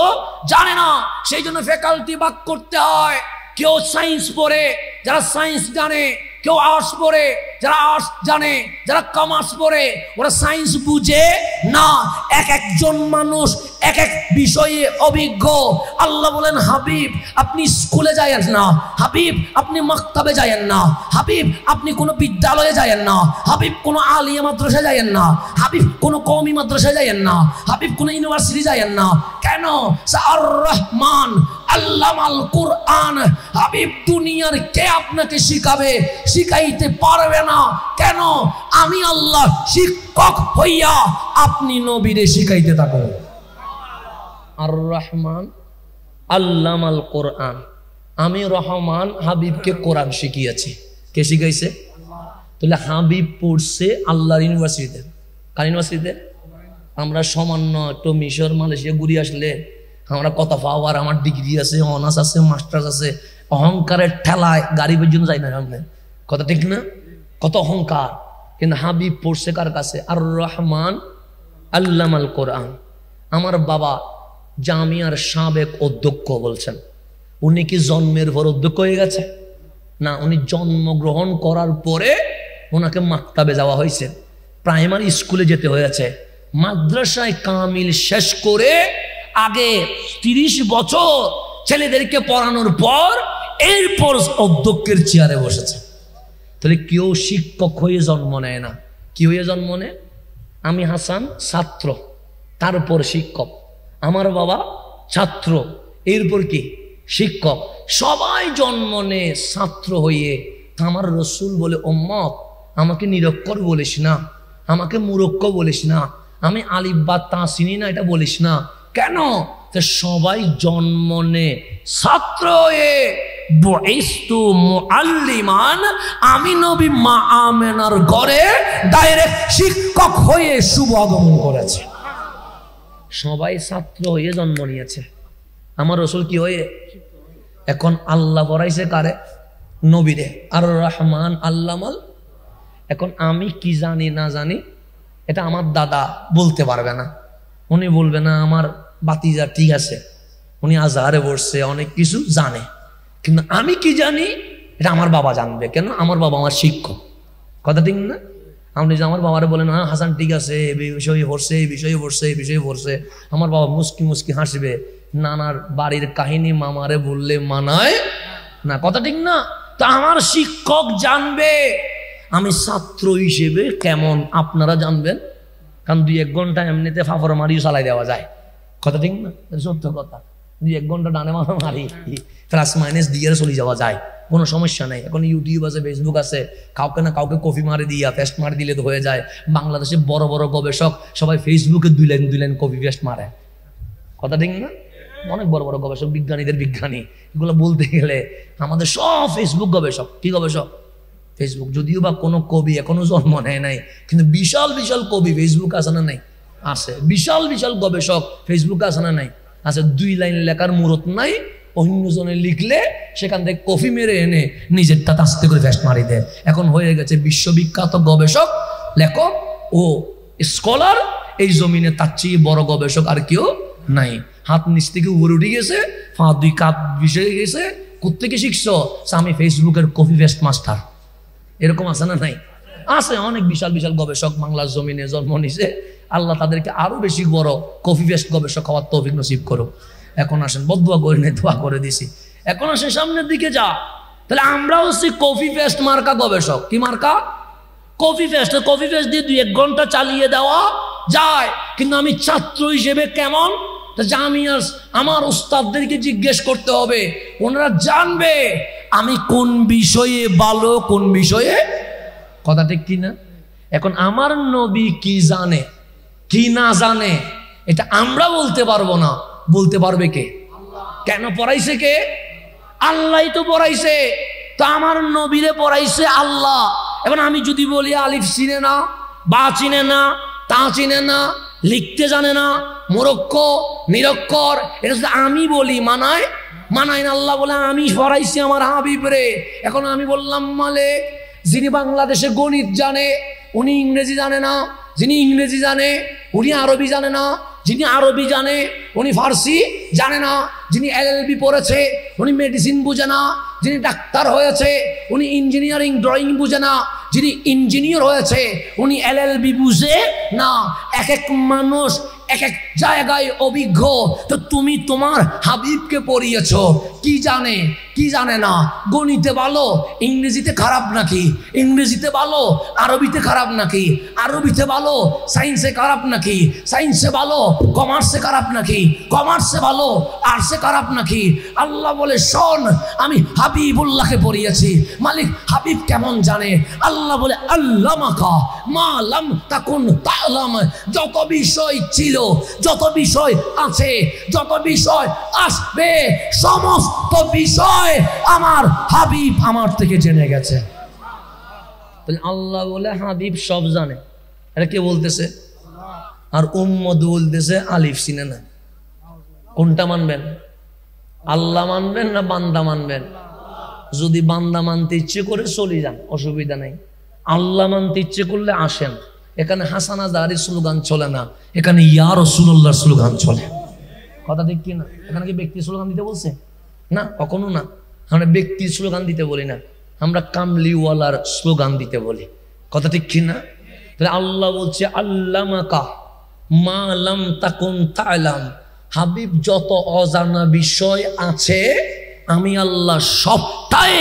জানে না। সেই জন্য ফ্যাকাল্টি ভাগ করতে হয়। কেউ সায়েন্স পড়ে যারা সায়েন্স জানে, কেউ আর্টস পড়ে যারা আর্টস জানে, যারা কমার্স পড়ে ওরা সায়েন্স বুঝে না। এক একজন মানুষ এক এক বিষয়ে অভিজ্ঞ। আল্লাহ বলেন হাবিব আপনি স্কুলে যায়েন না, হাবিব আপনি মাকতাবে যায়েন না, হাবিব আপনি কোনো বিদ্যালয়ে যায়েন না, হাবিব কোনো আলিয়া মাদ্রাসায় যায়েন না, হাবিব কোনো কওমি মাদ্রাসায় যায়েন না, হাবিব কোনো ইউনিভার্সিটি যায়েন না। কেন? আর রহমান আল্লামাল কুরআন। হাবিব দুনিয়ার কে আপনাকে শিখাবে? শিখাইতে পারবে না। কেন? আমি আল্লাহ শিক্ষক হইয়া আপনি নবীরে শিখাইতে থাকো। আর রহমান আল্লামাল কোরআন। আমি রহমান হাবিবকে কোরআন শিখিয়েছি। কে শিখাইছে? তাহলে হাবিব পড়ছে আল্লাহর ইউনিভার্সিটিতে। কার ইউনিভার্সিটিতে? আমরা সামান্য একটু মিশর মালয়েশিয়া ঘুরে আসলে আমরা কত পাওয়ার, আমার ডিগ্রি আছে, অনার্স আছে, মাস্টার্স আছে, অহংকারের ঠেলায় গাড়ি পর্যন্ত যাই না সামনে। কথা ঠিক না? কত অহংকার। কিন্তু হাবিব পড়ছে কার কাছে? আর রহমান আল্লামাল কোরআন। আমার বাবা জামিয়ার সাবেক অধ্যক্ষ বলছেন, উনি কি জন্মের পর অধ্যক্ষ হয়ে গেছে? না, উনি জন্মগ্রহণ করার পরে ওনাকে মাকতাবে যাওয়া হয়েছে, প্রাইমারি স্কুলে যেতে হয়েছে। মাদ্রাসায় কামিল শেষ করে আগে 30 বছর ছেলেদেরকে পড়ানোর পর এরপর অধ্যক্ষের চেয়ারে বসেছে। তাহলে কেউ শিক্ষক হয়ে জন্ম নেয় না। কি হয়ে জন্ম নেয়? আমি হাসান ছাত্র, তারপর শিক্ষক, আমার বাবা ছাত্র, এরপর কি শিক্ষক। সবাই জন্ম নেয় ছাত্র হয়ে। আমার রসুল বলে, উম্মত আমাকে নিরক্ষর বলিস না, আমাকে মূর্খ বলিস না, আমি আলিফ বা তা চিনি না এটা বলিস না। কেন? সবাই জন্ম নেয় ছাত্র হয়ে। বুইস্তু মুআল্লিমান, আমি নবী মা আমেনার ঘরে ডাইরেক্ট শিক্ষক হয়ে শুভ আগমন করেছে। সবাই ছাত্র হয়ে জন্ম নিয়েছে, আমার রসুল কি হয়ে? এখন আল্লাহ পড়াইছে কারে? নবীরে। আর রহমান আল্লামাল। এখন আমি কি জানি না জানি এটা আমার দাদা বলতে পারবে না। উনি বলবে না আমার বাতিজা ঠিক আছে, উনি আজহারে পড়ছে, অনেক কিছু জানে, কিন্তু আমি কি জানি এটা আমার বাবা জানবে। কেন? আমার বাবা আমার শিক্ষক। কথা ঠিক না? আপনি যে আমার বাবারে বলেন হ্যাঁ হাসান ঠিক আছে, এই বিষয়ে পড়ছে, এই বিষয়ে পড়ছে, এই বিষয়ে পড়ছে, আমার বাবা মুস্কি মুস্কি হাসবে। নানার বাড়ির কাহিনী মামারে বললে মানায় না। কথা ঠিক না? তা আমার শিক্ষক জানবে আমি ছাত্র হিসেবে কেমন, আপনারা জানবেন। কারণ 2-1 ঘন্টা এমনিতে ফাফর মারিও চালাই দেওয়া যায়। কথা ঠিক না? সত্য কথা। 2-1 ঘন্টা ডানে মাথা মারি প্লাস মাইনাস দিয়ে চলে যাওয়া যায়, কোনো সমস্যা নেই। এখন ইউটিউব আছে, ফেসবুক আছে, কাউকে না কাউকে কপি মারি দিয়া পেস্ট মারি দিলে তো হয়ে যায়। বাংলাদেশে বড় বড় গবেষক সবাই ফেসবুকে 2 লাইন কপি পেস্ট মারে। কথা ঠিক না? অনেক বড় বড় গবেষক, বিজ্ঞানীদের বিজ্ঞানী, এগুলো বলতে গেলে আমাদের সব ফেসবুক গবেষক। কি গবেষক? ফেসবুক। যদিও বা কোনো কবি এখনো জন্ম নেয় নাই, কিন্তু বিশাল বিশাল কবি ফেসবুক আছে না নাই? আছে। বিশাল বিশাল গবেষক ফেসবুক আছে না নাই? আছে। 2 লাইন লেখার মুরত নাই, অন্যজনে লিখলে সেখান থেকে কপি মেরে এনে নিজেরটা আস্তে করে পেস্ট মারি দেয়। এখন হয়ে গেছে বিশ্ববিখ্যাত গবেষক, লেখক ও স্কলার। এই জমিনে তার চেয়ে বড় গবেষক আর কেউ নাই। হাত নিচ থেকে উপরে উঠে গেছে, 2 কাপ বিষয়ে গেছে। কোত্থেকে শিখছো? আমি ফেসবুকের কপি পেস্ট মাস্টার। এরকম আছে না নাই? আছে। অনেক বিশাল বিশাল গবেষক বাংলার জমিনে জন্ম নিছে। আল্লাহ তাদেরকে আরো বেশি বড় কপি পেস্ট গবেষক হওয়ার তৌফিক নসিব করো। এখন আসেন, বদদুয়া করে নেই, দোয়া করে দিছি। এখন আসেন সামনের দিকে যা। তাহলে আমরা হচ্ছি কপি পেস্ট মার্কা গবেষক। কি মার্কা? Copy paste. কপি পেস্ট দিয়ে 2-1 ঘন্টা চালিয়ে দেওয়া যায়, কিন্তু আমি ছাত্র হিসেবে কেমন? আমার উস্তাদদেরকে জিজ্ঞেস করতে হবে, ওনারা জানবে আমি কোন বিষয়ে ভালো, কোন বিষয়ে। কথা ঠিক কিনা? এখন আমার নবী কি জানে কি না জানে এটা আমরা বলতে পারবো না। বলতে পারবে কে? কেন পড়াইছে কে? আল্লাহই তো পড়াইছে। তো আমার নবীরে পড়াইছে আল্লাহ। এখন আমি যদি বলি আলিফ চিনে না, বা চিনে না, তা চিনে না, লিখতে জানে না, মূর্খ, নিরক্ষর, এটা যদি আমি বলি মানায়? মানায় না। আল্লাহ বলে আমি পড়াইছি আমার হাবিব রে। এখন আমি বললাম মালিক, যিনি বাংলাদেশে গণিত জানে উনি ইংরেজি জানে না, যিনি ইংরেজি জানে উনি আরবি জানে না, যিনি আরবি জানে উনি ফার্সি জানে না, যিনি এলএলবি পড়েছে উনি মেডিসিন বুঝে না, যিনি ডাক্তার হয়েছে উনি ইঞ্জিনিয়ারিং ড্রয়িং বুঝে না, যিনি ইঞ্জিনিয়ার হয়েছে উনি এলএলবি বুঝে না। এক এক মানুষ এক এক জায়গায় অভিজ্ঞ। তো তুমি তোমার হাবিবকে পড়িয়েছো, কি জানে কি জানে না। গণিতে ভালো, ইংরেজিতে খারাপ নাকি? ইংরেজিতে ভালো, আরবিতে খারাপ নাকি? আরবিতে ভালো, সায়েন্সে খারাপ নাকি? সায়েন্সে ভালো, কমার্সে খারাপ নাকি? কমার্সে ভালো, আর্টসে খারাপ নাকি? আল্লাহ বলে শোন, আমি হাবিবুল্লাহকে পড়িয়েছি। মালিক হাবিব কেমন জানে? আল্লাহ বলে আল্লামাকা মা লাম তাকুন তা'লাম। যত বিষয় ছিল, যত বিষয় আছে, যত বিষয় আসবে, সমস্ত বিষয় আমার হাবিব আমার থেকে জেনে গেছে। আল্লাহ বলে হাবিব সব জানে। এটা কে বলতেছে? আর উম্মত বলতেছে আলিফ চিনে না। কোনটা মানবেন? আল্লাহ মানবেন না বান্দা মানবেন? যদি বান্দা মানতে ইচ্ছে করে চলে যান, অসুবিধা নেই। আল্লাহ মানতে ইচ্ছে করলে আসেন। এখানে হাসান আজহারীর স্লোগান চলে না, এখানে ইয়া রাসূলুল্লাহর স্লোগান চলে। কথা ঠিক কি না? এখানে কি ব্যক্তি স্লোগান দিতে বলছে? না, কখনো না। আমরা ব্যক্তির স্লোগান দিতে বলি না, আমরা কামলিওয়ালার স্লোগান দিতে বলি। কথা ঠিক কি না? তাহলে আল্লাহ বলছে আল্লামাকা মা লাম তাকুন তা'লাম। হাবিব যত অজানা বিষয় আছে আমি আল্লাহ সবটা তাই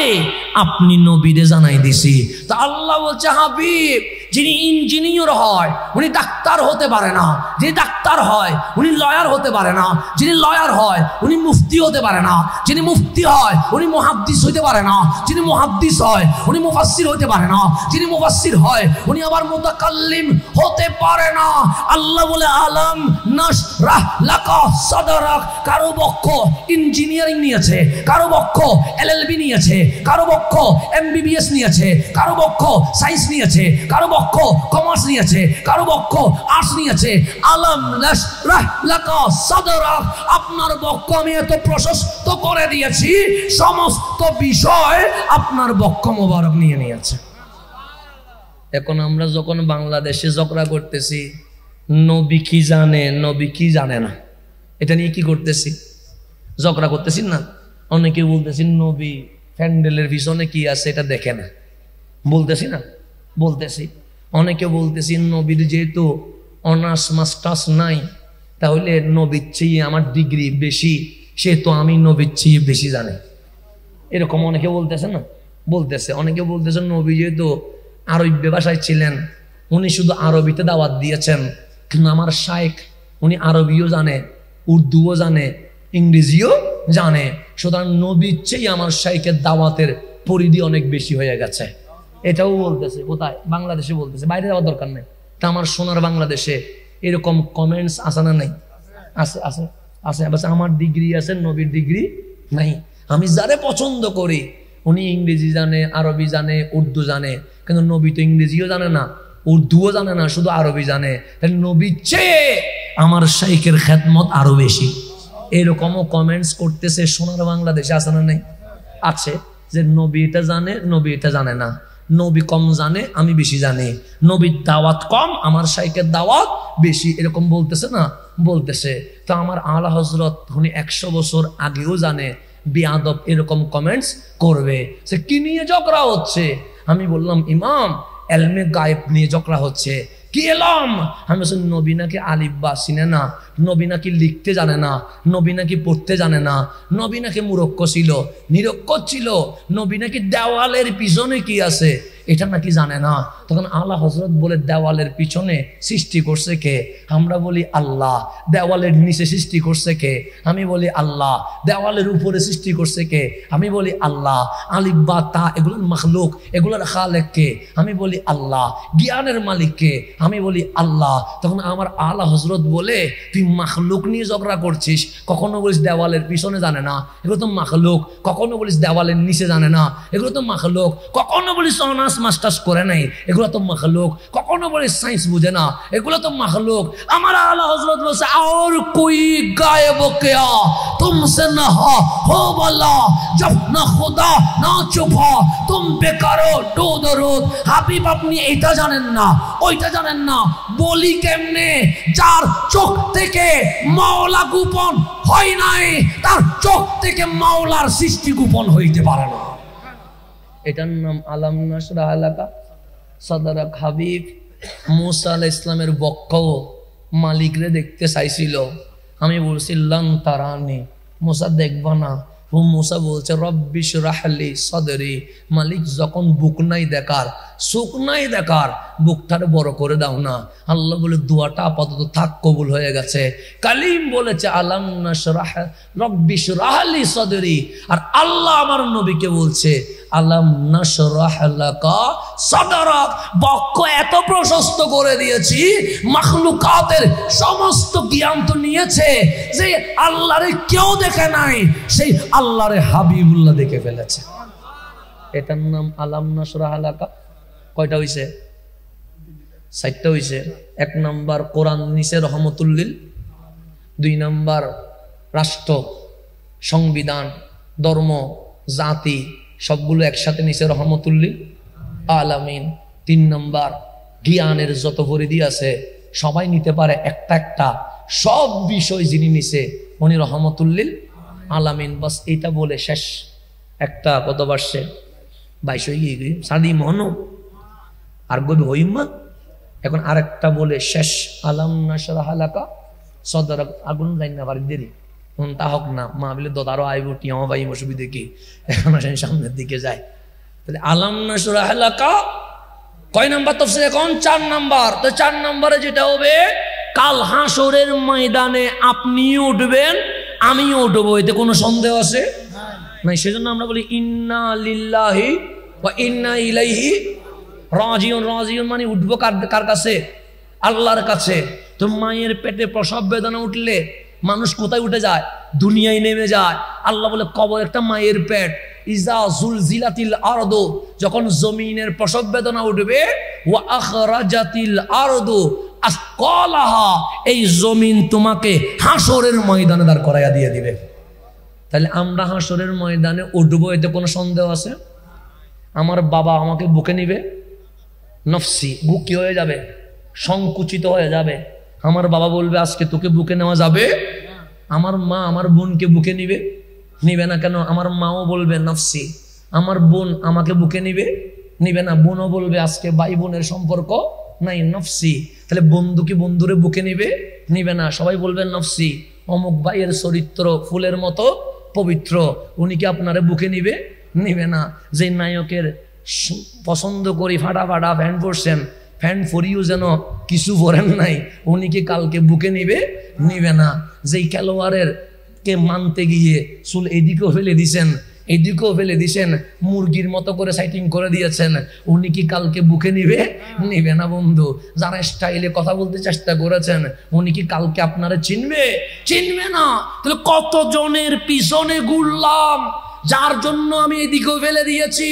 আপনি নবীরে জানাই দিছি। তা আল্লাহ বলছে হাবিব যিনি ইঞ্জিনিয়ার হয় উনি ডাক্তার হতে পারে না, যিনি ডাক্তার হয় উনি লয়ার হতে পারে না, যিনি লয়ার হয় উনি মুফতি হতে পারে না, যিনি মুফতি হয় উনি মুহাদ্দিস হতে পারে না, যিনি মুহাদ্দিস হয় উনি মুফাসসির হতে পারে না, যিনি মুফাসসির হয় উনি আবার মুতাকাল্লিম হতে পারে না। আল্লাহ বলে আলাম নাশরাহ লাকা সাদরাক। কারো পক্ষ ইঞ্জিনিয়ারিং নিয়েছে, কারো পক্ষ এলএলবি নিয়েছে, কারো পক্ষ এমবিবিএস নিয়েছে, কারো পক্ষ সায়েন্স নিয়েছে, কারো পক্ষ কমার্স নিয়েছে, কারো পক্ষ আর্টস নিয়েছে। আলাম নাশরাহ লাকা সাদরাক, আপনার পক্ষ আমি এত প্রশস্ত করে দিয়েছি, সমস্ত বিষয় আপনার পক্ষ মোবারক নিয়ে নিয়েছে। এখন আমরা যখন বাংলাদেশে ঝগড়া করতেছি নবী কি জানে নবী কি জানে না, এটা নিয়ে কি করতেছি? ঝগড়া করতেছি না। অনেকে বলতেছি নবী প্যান্ডেলের পিছনে কি আছে এটা দেখে না, বলতেছি না, বলতেছি। অনেকে বলতেছি নবীর যেহেতু অনার্স মাস্টার্স নাই তাহলে নবীর চেয়ে আমার ডিগ্রি বেশি, সেহেতু আমি নবীর চেয়ে বেশি জানি, এরকম অনেকে বলতেছে না, বলতেছে। অনেকে বলতেছে নবী যেহেতু আরবি ভাষায় ছিলেন উনি শুধু আরবিতে দাওয়াত দিয়েছেন, কিন্তু আমার শায়েখ উনি আরবিও জানে, উর্দুও জানে, ইংরেজিও জানে, সুতরাং নবীর চেয়ে আমার শায়েখের দাওয়াতের পরিধি অনেক বেশি হয়ে গেছে। এটাও বলতেছে। কোথায়? বাংলাদেশে বলতেছে, বাইরে যাওয়ার দরকার নেই। তা আমার সোনার বাংলাদেশে এরকম কমেন্টস আসে না? নাই? আছে, আছে, আছে। বলছে আমার ডিগ্রি আছে, নবীর ডিগ্রি নাই। আমি যারে পছন্দ করি উনি ইংরেজি জানে, আরবি জানে, উর্দু জানে, কিন্তু নবী তো ইংরেজিও জানে না, উর্দুও জানে না, শুধু আরবি জানে। তাহলে নবীর চেয়ে আমার শাইখের খেদমত আরো বেশি। এরকমও কমেন্টস করতেছে সোনার বাংলাদেশে, আছে না? নেই? আছে। যে নবী এটা জানে, নবী এটা জানে না, নবী কম জানে, আমি বেশি জানি, নবীর দাওয়াত কম, আমার শাইখের দাওয়াত বেশি, এরকম বলতেছে না? বলতেছে। তো আমার আলা হযরত উনি 100 বছর আগেও জানে বেয়াদব এরকম কমেন্টস করবে। সে কি নিয়ে ঝগড়া হচ্ছে? আমি বললাম ইমাম এলমে গায়েব নিয়ে ঝগড়া হচ্ছে। কি এলাম? আমি বলছি নবী নাকি আলিফ বা চিনে না, নবী নাকি লিখতে জানে না, নবী নাকি পড়তে জানে না, নবী নাকি মূর্খ ছিল, নিরক্ষর ছিল, নবী নাকি দেওয়ালের পিছনে কি আছে এটা নাকি জানে না। তখন আলা হযরত বলে দেওয়ালের পিছনে সৃষ্টি করছে কে? আমরা বলি আল্লাহ। দেওয়ালের নিচে সৃষ্টি করছে কে? আমি বলি আল্লাহ। দেওয়ালের উপরে সৃষ্টি করছে কে? আমি বলি আল্লাহ। আলিফ বা তা এগুলোর মাখলুক, এগুলোর খালেক কে? আমি বলি আল্লাহ। জ্ঞানের মালিক কে? আমি বলি আল্লাহ। তখন আমার আলা হযরত বলে তুই মাখলুক নিয়ে ঝগড়া করছিস, কখনো বলিস দেওয়ালের পিছনে জানে না, এগুলো তো মাখলুক। কখনো বলিস দেওয়ালের নিচে জানে না, এগুলো তো মাখলুক। কখনো বলিস অনার্স মাস্টার্স করে নাই, এগুলো তো মাখলুক। কখনো বলিস সায়েন্স বুঝে না, এগুলো তো মাখলুক। আমার আলা হযরত বলছে আর কোই গায়েব কিয়া তুমসে না হো বালা জব না খুদা না চুপা তুম বেকারো ডো দরুদ। হাবিব আপনি এটা জানেন না, ওইটা জানেন না, বলি কেমনে? যার চোখ থেকে মাওলা গোপন হয় নাই তার চোখ থেকে মাওলার সৃষ্টি গোপন হইতে পারে না। এটার নাম আলাম নাশরাহ লাকা সাদরাক। হাবিব মুসা আলাইহিস সালামের বক্ষ মালিকরে দেখতে চাইছিল। আমি বলছিলাম তারানি, মুসা দেখবা না। ও মুসা বলছে রব্বি শরহ লি সাদরি। মালিক যখন বুক নাই দেখার, সুখ নাই দেখার, বুকটারে বড় করে দাও না। আল্লাহ বলে দোয়াটা আপাতত থাক, কবুল হয়ে গেছে। কালিম বলেছে আলাম নাশরাহ রব্বি শরহ লি সাদরি। আর আল্লাহ আমার নবীকে বলছে আলাম নাশরাহ লাকা সাদরাক। বক্ষ এত প্রশস্ত করে দিয়েছি, মাখলুকাতের সমস্ত জ্ঞান তো নিয়েছে যে আল্লাহরে কেউ দেখে নাই, সেই আল্লাহরে হাবিবুল্লাহ দেখে ফেলেছে। এটার নাম আলাম নাশরাহ লাকা। কয়টা হইছে? 4টা হইছে। 1 নাম্বার কোরআন নিচে রহমতুল্লিল, 2 নাম্বার রাষ্ট্র, সংবিধান, ধর্ম, জাতি সবগুলো একসাথে নিচে রহমতুল্লিল আলামিন। 3 নাম্বার জ্ঞানের যত পরিধি আছে সবাই নিতে পারে একটা একটা, সব বিষয় যিনি নিচে উনি রহমতুল্লিল আলামিন। বাস এইটা বলে শেষ। একটা কত বার্ষে 22 হয়ে গিয়ে সাদি মনো আর গবি হইমা। এখন আরেকটা বলে শেষ। আলাম নাশরাহ লাকা সাদরাক। আগুন যাই না বাড়ি দেরি তা হোক না, মা বলে দাদারও আইব টিয়াও ভাই অসুবিধে কি, এখন আসেন সামনের দিকে যায়। তাহলে আলাম নাশরাহ লাকা কয় নাম্বার তাফসীর এখন? 4 নাম্বার। তো 4 নাম্বারে যেটা হবে, কাল হাসরের ময়দানে আপনিও উঠবেন আমিও উঠবো, এতে কোনো সন্দেহ আছে নাই। সেজন্য আমরা বলি ইন্না লিল্লাহি ওয়া ইন্না ইলাইহি রাজিউন। রাজিউন মানে উঠবো কার কাছে? আল্লাহর কাছে। তো মায়ের পেটে প্রসব বেদনা উঠলে মানুষ কোথায় উঠে যায়? দুনিয়ায় নেমে যায়। আল্লাহ বলে কবর একটা মায়ের পেট। ইজা জুলজিলাতিল আরদু, যখন জমিনের প্রসব বেদনা উঠবে, ওয়া আখরাজাতিল আরদু আসকালাহা, এই জমিন তোমাকে হাসরের ময়দানে দাঁড় করাইয়া দিয়ে দিবে। তাহলে আমরা হাসরের ময়দানে উঠবো, এতে কোনো সন্দেহ আছে? আমার বাবা আমাকে বুকে নিবে, নফসি বুক কি হয়ে যাবে? সংকুচিত হয়ে যাবে। আমার বাবা বলবে আজকে তোকে বুকে নেওয়া যাবে। আমার মা আমার বোনকে বুকে নিবে না কেন? আমার মাও বলবে নফসি। আমার বোন আমাকে বুকে নিবে না, বোনও বলবে আজকে ভাই বোনের সম্পর্ক নাই, নফসি। তাহলে বন্ধু কি বন্ধুরে বুকে নিবে না, সবাই বলবেন নফসি। অমুক ভাইয়ের চরিত্র ফুলের মতো পবিত্র, উনি কি আপনারে বুকে নিবে না। যে নায়কের পছন্দ করি ফাটা ফাটা প্যান্ট পরছেন, প্যান্ট পরিও যেন কিছু পরেন নাই, উনি কি কালকে বুকে নিবে না। যেই খেলোয়াড়ের কে মানতে গিয়ে চুল এদিকেও ফেলে দিছেন এদিকেও ফেলে দিছেন, মুরগির মতো করে সাইটিং করে দিয়েছেন, উনি কি কালকে বুকে নিবে না বন্ধু। যারা স্টাইলে কথা বলতে চেষ্টা করেছেন, উনি কি কালকে আপনারা চিনবে না। তাহলে কতজনের পিছনে ঘুরলাম, যার জন্য আমি এদিকেও ফেলে দিয়েছি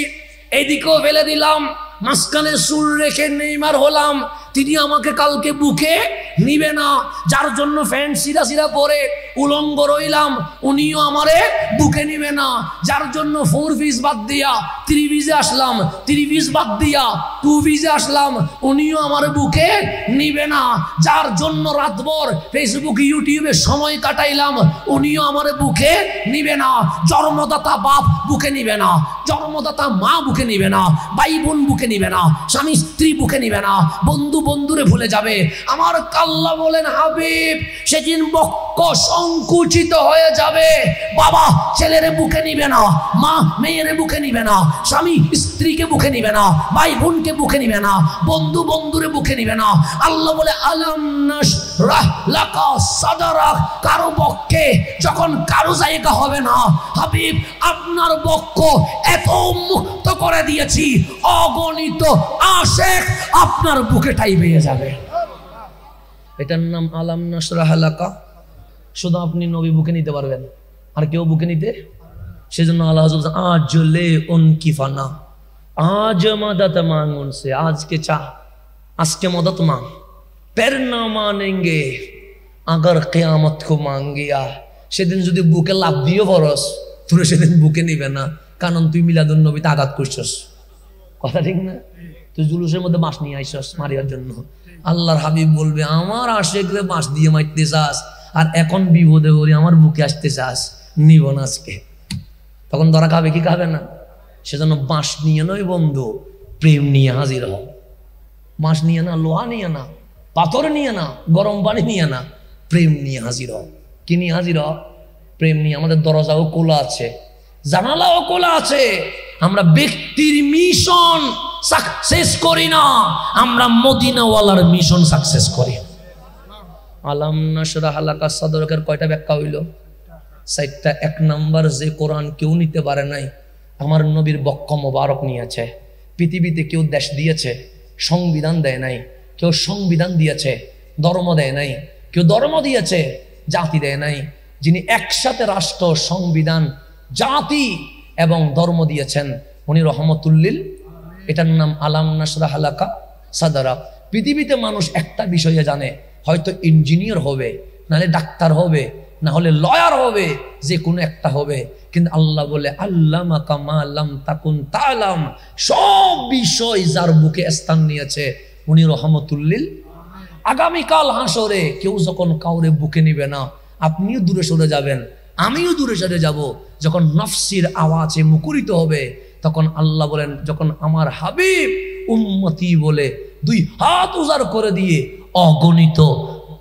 এদিকেও ফেলে দিলাম, মাঝখানে চুল রেখে নেইমার হলাম, তিনি আমাকে কালকে বুকে নিবে না। যার জন্য প্যান্ট সিরা পরে উলঙ্গ রইলাম, উনিও আমারে বুকে নিবে না। যার জন্য 4 পিস বাদ দিয়া 3 পিসে আসলাম, 3 পিস বাদ দিয়া 2 পিসে আসলাম, উনিও আমারে বুকে নিবে না। যার জন্য রাতভর ফেসবুক ইউটিউবে সময় কাটাইলাম, উনিও আমারে বুকে নিবে না। জন্মদাতা বাপ বুকে নিবে না, জন্মদাতা মা বুকে নিবে না, ভাই বোন বুকে নিবে না, স্বামী স্ত্রী বুকে নিবে না, বন্ধু বন্ধুরে ভুলে যাবে। আমার আল্লাহ বলেন হাবিব, সেদিন বক্ষ সংকুচিত হয়ে যাবে। বাবা ছেলেরে বুকে নিবে না, মা মেয়েরে বুকে নিবে না, স্বামী স্ত্রীকে বুকে নিবে না, ভাই বোনকে বুকে নিবে না, বন্ধু বন্ধুরে বুকে নিবে না। আল্লাহ বলে আলাম নাশরাহ লাকা সাদরাক, কারো বক্ষে যখন কারো জায়গা হবে না, হাবিব আপনার বক্ষ এত মুক্ত করে দিয়েছি, অগণিত আশেক আপনার বুকে টাই পেয়ে যাবে। এটার নাম আলাম নাশরাহ লাকা। শুধু আপনি নবী বুকে নিতে পারবেন, আর কেউ বুকে নিতে। সেজন্য আল্লাহ আজ লে উনকি ফানা, আজ মদত मांग उनसे, आज के चाह आज के मदद मांग, फिर ना मानेंगे अगर क़यामत को मांग गया। সেদিন যদি বুকে লাভ দিও বরস, তুই সেদিন বুকে নিবে না, কারণ তুই মিলাদুন নবীতে আঘাত করছস। কথা ঠিক না? তুই জুলুসের মধ্যে বাঁশ নিয়ে আইসস মারিয়ার জন্য। আল্লাহর হাবিব বলবে আমার আশেকরে বাঁশ দিয়ে মারতে চাস, আর এখন বিপদে পড়ে আমার বুকে আসতে চাস, নিব না আজকে। তখন ধরা খাবে কি খাবে না? সেজন্য বাঁশ নিয়ে নয় বন্ধু, প্রেম নিয়ে হাজির হও। বাঁশ নিয়ে না, লোহা নিয়ে না, পাথর নিয়ে না, গরম পানি নিয়ে না, প্রেম নিয়ে হাজির হও। কি নিয়ে হাজির হও? প্রেম নিয়ে। আমাদের দরজাও খোলা আছে, জানালাও খোলা আছে। আমরা ব্যক্তির মিশন সাকসেস করি না, আমরা মদিনাওয়ালার মিশন সাকসেস করি। আলাম নাশরাহ লাকা সাদরাকের কয়টা ব্যাখ্যা হইল? 4টা। 1 নাম্বার, যে কোরআন কেউ নিতে পারে নাই, আমার নবীর বক্ষ মোবারক নিয়েছে। পৃথিবীতে কেউ দেশ দিয়েছে, সংবিধান দেয় নাই, কেউ সংবিধান দিয়েছে, ধর্ম দেয় নাই, কেউ ধর্ম দিয়েছে, জাতি দেয় নাই। যিনি একসাথে রাষ্ট্র, সংবিধান, জাতি এবং ধর্ম দিয়েছেন, উনি রহমতুল্লিল। এটার নাম আলাম নাশরাহ লাকা সাদরাক। পৃথিবীতে মানুষ একটা বিষয়ে জানে, হয়তো ইঞ্জিনিয়ার হবে, নাহলে ডাক্তার হবে, না হলে লয়ার হবে, যে কোনো একটা হবে। কিন্তু আল্লাহ বলে আল্লামাকা মা লাম তাকুন তা'লাম, সব বিষয় যার বুকে স্থান নিয়েছে উনি রহমতুল্লিল। আগামীকাল হাসরে কেউ যখন কাউরে বুকে নিবে না, আপনিও দূরে সরে যাবেন, আমিও দূরে সরে যাব। যখন নফসির আওয়াজে মুখরিত হবে, তখন আল্লাহ বলেন, যখন আমার হাবিব উম্মতি বলে 2 হাত উজাড় করে দিয়ে অগণিত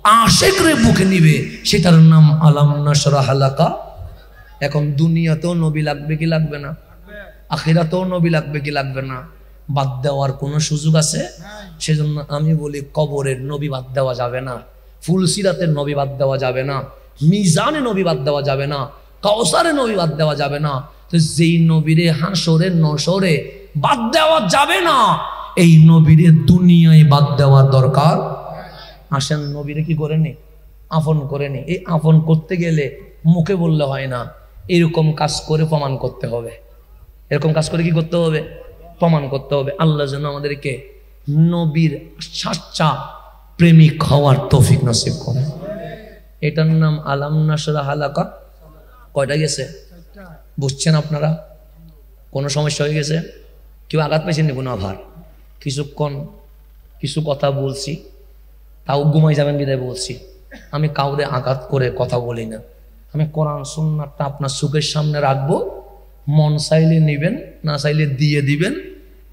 আশিকরে বুকে নিবে, সেটার নাম আলাম নাশরাহ লাকা। এখন দুনিয়াতেও নবী লাগবে কি লাগবে না? আখিরাতেও নবী লাগবে কি লাগবে না? বাদ দেওয়ার কোনো সুযোগ আছে? সেজন্য আমি বলি কবরের নবী বাদ দেওয়া যাবে না, ফুলসিরাতের নবী বাদ দেওয়া যাবে না, মিজানে নবী বাদ দেওয়া যাবে না, কাউসারে নবী বাদ দেওয়া যাবে না। তো যেই নবীরে হাসরে নসরে বাদ দেওয়া যাবে না, এই নবীরে দুনিয়ায় বাদ দেওয়ার দরকার। আসেন নবীরে কি করে নি? আপন করে নি। এই আপন করতে গেলে মুখে বললে হয় না, এরকম কাজ করে প্রমাণ করতে হবে। এরকম কাজ করে কি করতে হবে? প্রমাণ করতে হবে। আল্লাহ যেন আমাদেরকে নবীর সাচ্চা প্রেমিক হওয়ার তৌফিক নসিব করে। এটার নাম আলাম নাশরাহ লাকা। কয়টা গেছে বুঝছেন আপনারা? কোনো সমস্যা হয়ে গেছে? কেউ আঘাত পেয়েছেন নি? কোনো আভার কিছুক্ষণ কিছু কথা বলছি, তাও ঘুমাই যাবেন বিদায় বলছি। আমি কাউরে আঘাত করে কথা বলি না। আমি কোরআন সুন্নাহটা আপনার চোখের সামনে রাখবো, মন চাইলে নিবেন, না চাইলে দিয়ে দিবেন।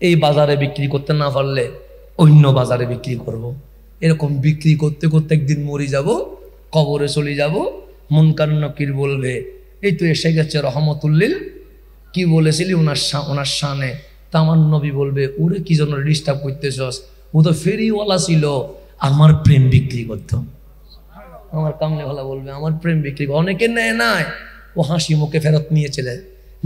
এই বাজারে বিক্রি করতে না পারলে অন্য বাজারে বিক্রি করব। এরকম বিক্রি করতে করতে একদিন মরে যাব, কবরে চলে যাব। মুনকার নাকির বলবে এই তো এসে গেছে রহমতুল্লিল, কি বলেছিলি ওনার শানে? তা আমার নবী বলবে ওরে কি জন্য ডিস্টার্ব করতেছস? ও তো ফেরিওয়ালা ছিল, আমার প্রেম বিক্রি করতো। আমার কামনে ভালা বলবে আমার প্রেম বিক্রি। অনেকে নেয় নাই, ও হাসি মুখে ফেরত নিয়েছিল,